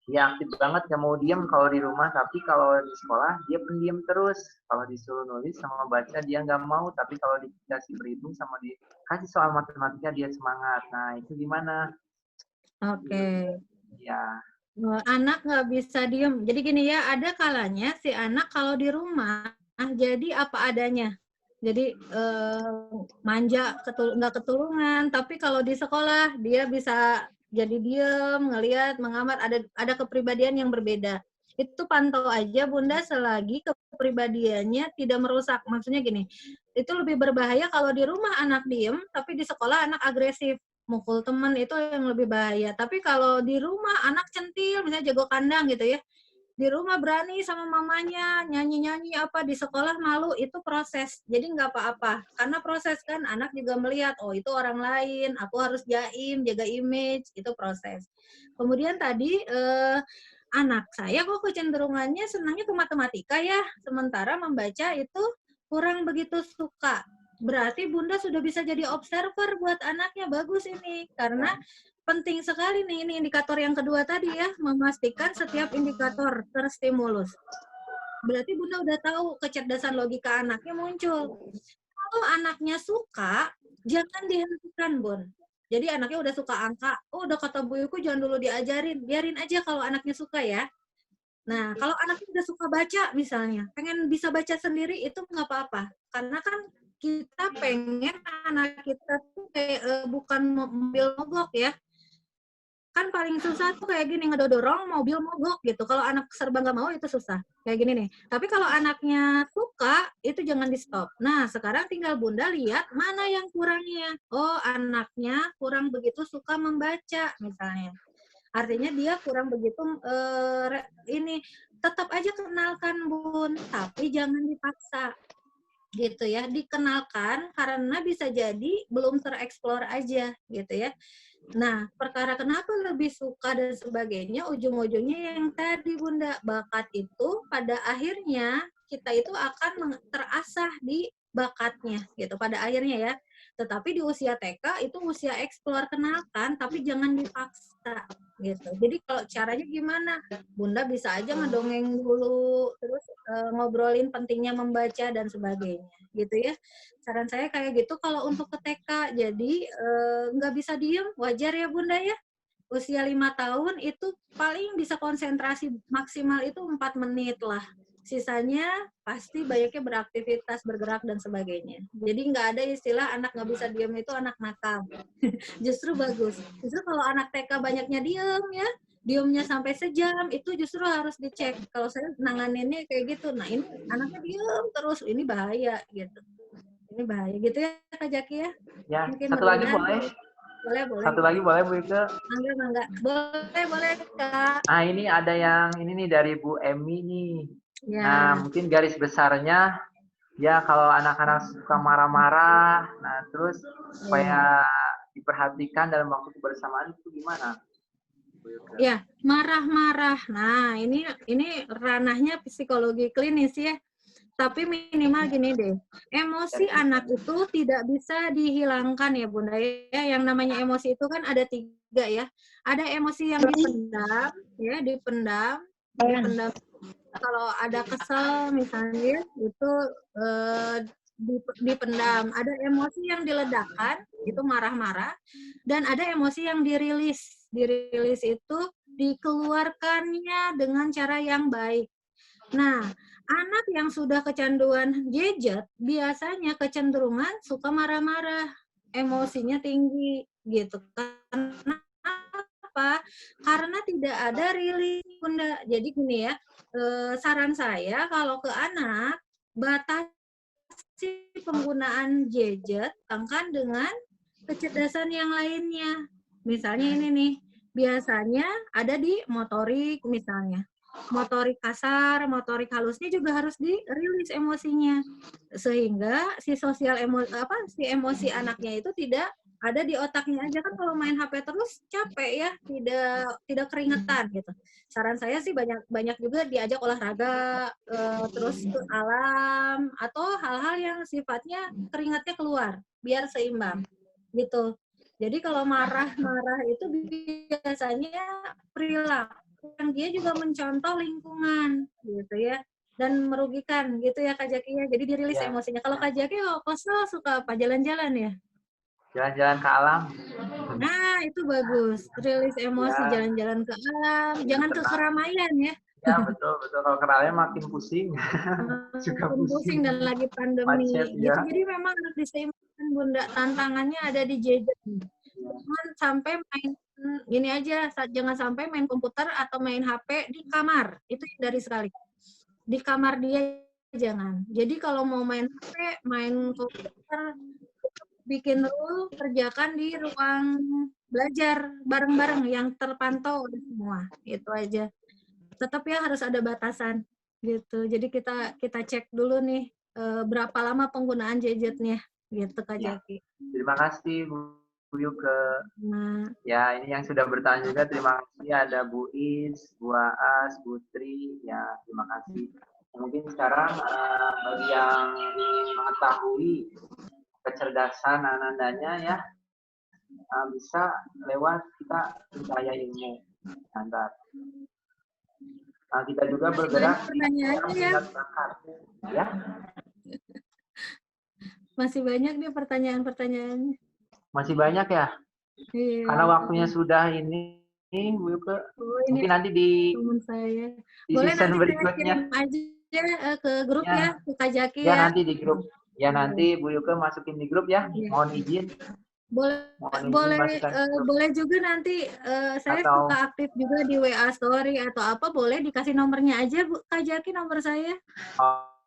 dia aktif banget, nggak mau diem kalau di rumah, tapi kalau di sekolah dia pendiam terus. Kalau disuruh nulis sama baca dia nggak mau, tapi kalau dikasih berhitung sama dikasih soal matematika dia semangat. Nah itu gimana? Oke. Ya, Anak nggak bisa diem. Jadi gini ya, ada kalanya si anak kalau di rumah jadi apa adanya. Jadi manja, nggak ketulungan. Tapi kalau di sekolah dia bisa jadi diem, ngelihat, mengamati. Ada kepribadian yang berbeda. Itu pantau aja Bunda selagi kepribadiannya tidak merusak. Maksudnya gini, itu lebih berbahaya kalau di rumah anak diem, tapi di sekolah anak agresif. Mukul teman itu yang lebih bahaya. Tapi kalau di rumah anak centil, misalnya jago kandang gitu ya, di rumah berani sama mamanya, nyanyi-nyanyi apa, di sekolah malu, itu proses. Jadi nggak apa-apa. Karena proses kan, anak juga melihat, oh itu orang lain, aku harus jaim, jaga image, itu proses. Kemudian tadi, anak saya kok kecenderungannya senangnya ke matematika ya, sementara membaca itu kurang begitu suka. Berarti Bunda sudah bisa jadi observer buat anaknya, bagus ini. Karena penting sekali nih, ini indikator yang kedua tadi ya, memastikan setiap indikator terstimulus. Berarti Bunda udah tahu kecerdasan logika anaknya muncul. Kalau anaknya suka, jangan dihentikan, Bun. Jadi anaknya udah suka angka, oh udah kata Bu Yuku jangan dulu diajarin, biarin aja kalau anaknya suka ya. Nah, kalau anaknya udah suka baca misalnya, pengen bisa baca sendiri itu nggak apa-apa. Karena kan kita pengen anak kita tuh kayak bukan mobil mogok ya. Kan paling susah tuh kayak gini, ngedorong mobil mogok gitu. Kalau anak serba nggak mau itu susah. Kayak gini nih. Tapi kalau anaknya suka, itu jangan di stop. Nah, sekarang tinggal Bunda lihat mana yang kurangnya. Oh, anaknya kurang begitu suka membaca misalnya. Artinya dia kurang begitu ini tetap aja kenalkan Bun, tapi jangan dipaksa gitu ya, dikenalkan karena bisa jadi belum tereksplor aja gitu ya. Nah, perkara kenapa lebih suka dan sebagainya, ujung-ujungnya yang tadi Bunda, bakat itu pada akhirnya kita itu akan terasah di bakatnya gitu pada akhirnya ya. Tetapi di usia TK itu usia eksplor, kenalkan tapi jangan dipaksa gitu. Jadi kalau caranya gimana? Bunda bisa aja ngedongeng dulu, terus ngobrolin pentingnya membaca dan sebagainya gitu ya. Saran saya kayak gitu kalau untuk ke TK. Jadi nggak bisa diem, wajar ya Bunda ya. Usia 5 tahun itu paling bisa konsentrasi maksimal itu 4 menit lah. Sisanya pasti banyaknya beraktivitas, bergerak, dan sebagainya. Jadi nggak ada istilah anak nggak bisa diem itu anak nakal. Justru bagus. Justru kalau anak TK banyaknya diem ya, diemnya sampai sejam, itu justru harus dicek. Kalau saya nanganinnya kayak gitu, nah ini anaknya diem terus, ini bahaya gitu. Ini bahaya gitu ya Kak Jaki ya. ya. Mungkin Satu lagi boleh? boleh. Satu lagi boleh Bu Ike? Mangga. Boleh Kak. Ah ini ada yang ini nih dari Bu Emi nih. Ya. Nah mungkin garis besarnya ya kalau anak-anak suka marah-marah, nah terus supaya diperhatikan dalam waktu kebersamaan itu gimana? Ya, marah-marah. Nah, ini ranahnya psikologi klinis ya. Tapi minimal gini deh, emosi anak itu tidak bisa dihilangkan ya Bunda ya. Yang namanya emosi itu kan ada 3 ya. Ada emosi yang dipendam, ya dipendam. Kalau ada kesel misalnya itu dipendam. Ada emosi yang diledakkan, itu marah-marah. Dan ada emosi yang dirilis. Dirilis itu dikeluarkannya dengan cara yang baik. Nah, anak yang sudah kecanduan gadget biasanya kecenderungan suka marah-marah, emosinya tinggi gitu. Karena apa? Karena tidak ada rilis Bunda. Jadi gini ya, saran saya kalau ke anak batasi penggunaan gadget, kan dengan kecerdasan yang lainnya. Misalnya ini nih, biasanya ada di motorik misalnya. Motorik kasar, motorik halusnya juga harus dirilis emosinya. Sehingga si emosi anaknya itu tidak ada di otaknya aja. Kan kalau main HP terus capek ya, tidak keringetan gitu. Saran saya sih banyak juga diajak olahraga, terus ke alam atau hal-hal yang sifatnya keringatnya keluar biar seimbang gitu. Jadi kalau marah-marah itu biasanya perilaku yang dia juga mencontoh lingkungan gitu ya dan merugikan gitu ya Kak Jaki ya. Jadi dirilis Ya. emosinya. Kalau Kak Jaki kesel suka apa? Jalan-jalan ya? Jalan-jalan ke alam. Nah, itu bagus. Rilis emosi, Ya. jalan-jalan ke alam, jangan ke Tenang. keramaian ya. Ya betul. Kalau kenalnya makin pusing. Juga Makin pusing dan lagi pandemi Macet gitu. ya. Jadi memang harus diseimbangkan Bunda. Tantangannya ada di gadget. Jangan sampai main gini aja, jangan sampai main komputer atau main HP di kamar. Itu hindari sekali. Di kamar dia jangan. Jadi kalau mau main HP, main komputer, bikin rule, kerjakan di ruang belajar bareng-bareng yang terpantau oleh semua. Itu aja. Tetap ya harus ada batasan gitu. Jadi kita cek dulu nih berapa lama penggunaan gadgetnya gitu Kak Ya. Jaki. Terima kasih Bu Yuke. Nah, Ya, ini yang sudah bertanya juga terima kasih ada Bu Is, Bu Aas, Bu Tri. Ya, terima kasih. Mungkin sekarang bagi yang ingin mengetahui kecerdasan anandanya ya bisa lewat kita percaya ilmu standar. Nah, kita juga bergerak pertanyaannya ya. bakat. Ya. Masih banyak nih pertanyaan-pertanyaannya. Masih banyak ya? Iya. Karena waktunya sudah ini Bu Yuke. Ini Mungkin nanti di saya. di Boleh season nanti berikutnya. kirim aja ke grup ya, ke Kak Jaki ya. ya. Nanti di grup. Ya nanti Bu Yuke masukin di grup ya. Mohon izin. Boleh juga nanti saya suka aktif juga di WA story atau apa, boleh dikasih nomornya aja Bu Kak Jaki, nomor saya.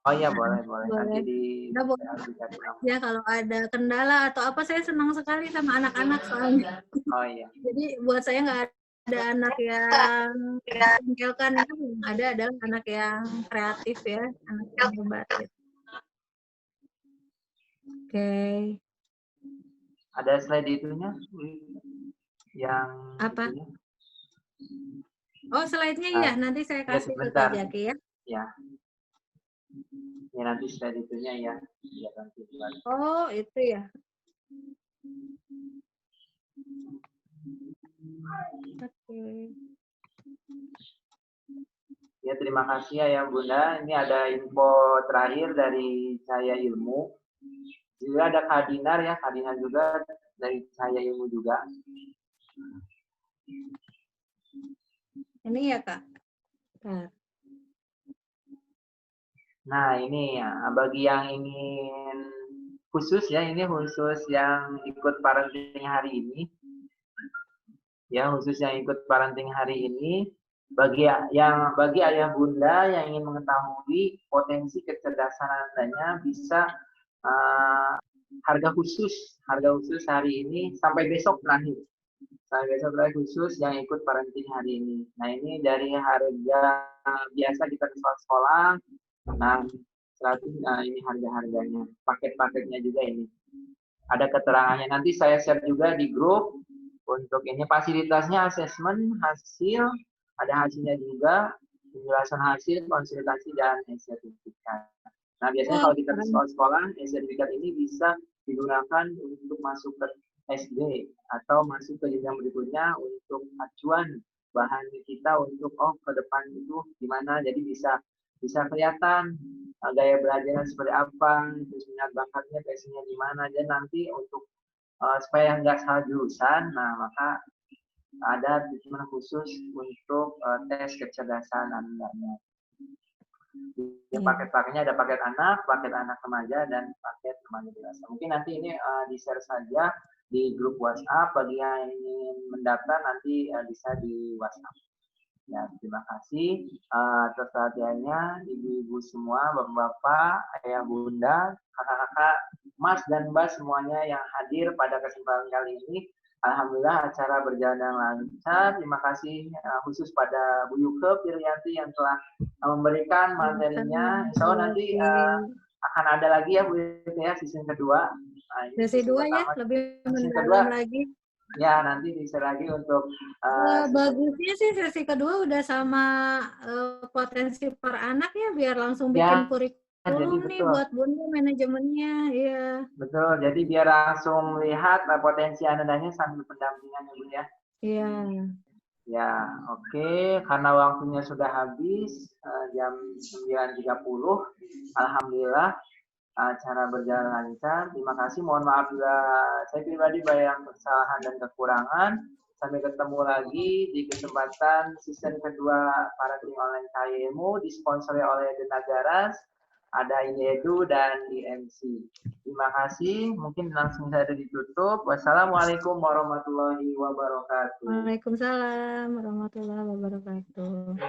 Oh iya boleh. Nanti di ya kalau ada kendala atau apa, saya senang sekali sama anak-anak soalnya. Oh iya. Jadi buat saya nggak ada anak yang menjengkelkan, itu yang ada adalah anak yang kreatif ya, anak yang hebat. Gitu. Oke. Ada slide itunya yang apa? Itunya. Oh, slide-nya ya, nanti saya kasih ke Kak Jaki ya. Ya. Ya nanti slide itunya ya. Ya nanti. Oh, itu ya. Oke. Ya terima kasih ya Bunda. Ini ada info terakhir dari Cahaya Ilmu. Juga ada Kak Dinar ya, Kak Dinar juga dari Cahaya Ilmu juga. Ini ya Kak. Nah ini ya, bagi yang ingin khusus ya, ini khusus yang ikut parenting hari ini. Ya khusus yang ikut parenting hari ini. Bagi ayah bunda yang ingin mengetahui potensi kecerdasan Andanya bisa harga khusus hari ini sampai besok terakhir. Sampai besok terakhir khusus yang ikut parenting hari ini. Nah ini dari harga biasa kita di sekolah, nah ini harga-harganya, paket-paketnya juga ini. Ada keterangannya. Nanti saya share juga di grup untuk ini fasilitasnya asesmen hasil. Ada hasilnya juga, penjelasan hasil, konsultasi, dan sertifikat. Nah, biasanya kalau kita di sekolah, sertifikat ini bisa digunakan untuk masuk ke SD atau masuk ke jenjang berikutnya untuk acuan bahan kita untuk ke depan itu gimana. Jadi bisa kelihatan gaya belajarnya seperti apa, terus minat bakatnya, passionnya di mana. Dan nanti untuk supaya nggak salah jurusan, nah maka ada treatment khusus untuk tes kecerdasan Andanya. Paket-paketnya ada paket anak remaja, dan paket remaja dewasa. Mungkin nanti ini di-share saja di grup WhatsApp. Bagi yang ingin mendaftar nanti bisa di WhatsApp. Ya, terima kasih atas perhatiannya ibu-ibu semua, bapak-bapak, ayah bunda, kakak-kakak, mas dan mbak semuanya yang hadir pada kesempatan kali ini. Alhamdulillah acara berjalan dengan lancar. Terima kasih khusus pada Bu Yuke Pirianti yang telah memberikan materinya. Insya Allah nanti akan ada lagi ya Bu Yuke ya, season kedua. Nah, sesi 2 ya, lebih mendalam lagi. Ya, nanti bisa lagi untuk bagusnya sih sesi kedua udah sama potensi per anak ya, biar langsung bikin kurikulum nih buat bunda manajemennya. Iya. Betul, jadi biar langsung lihat potensi Andanya sambil pendampingan ya Bu ya. Iya. Ya, oke. Karena waktunya sudah habis, jam 9.30. Alhamdulillah, acara berjalan lancar. Terima kasih. Mohon maaf bila saya pribadi banyak kesalahan dan kekurangan. Sampai ketemu lagi di kesempatan season kedua Paradigm Online KYMU, disponsori oleh The Nagaras, ada INEDU dan DMC. Terima kasih. Mungkin langsung saja ditutup. Wassalamualaikum warahmatullahi wabarakatuh. Waalaikumsalam warahmatullahi wabarakatuh.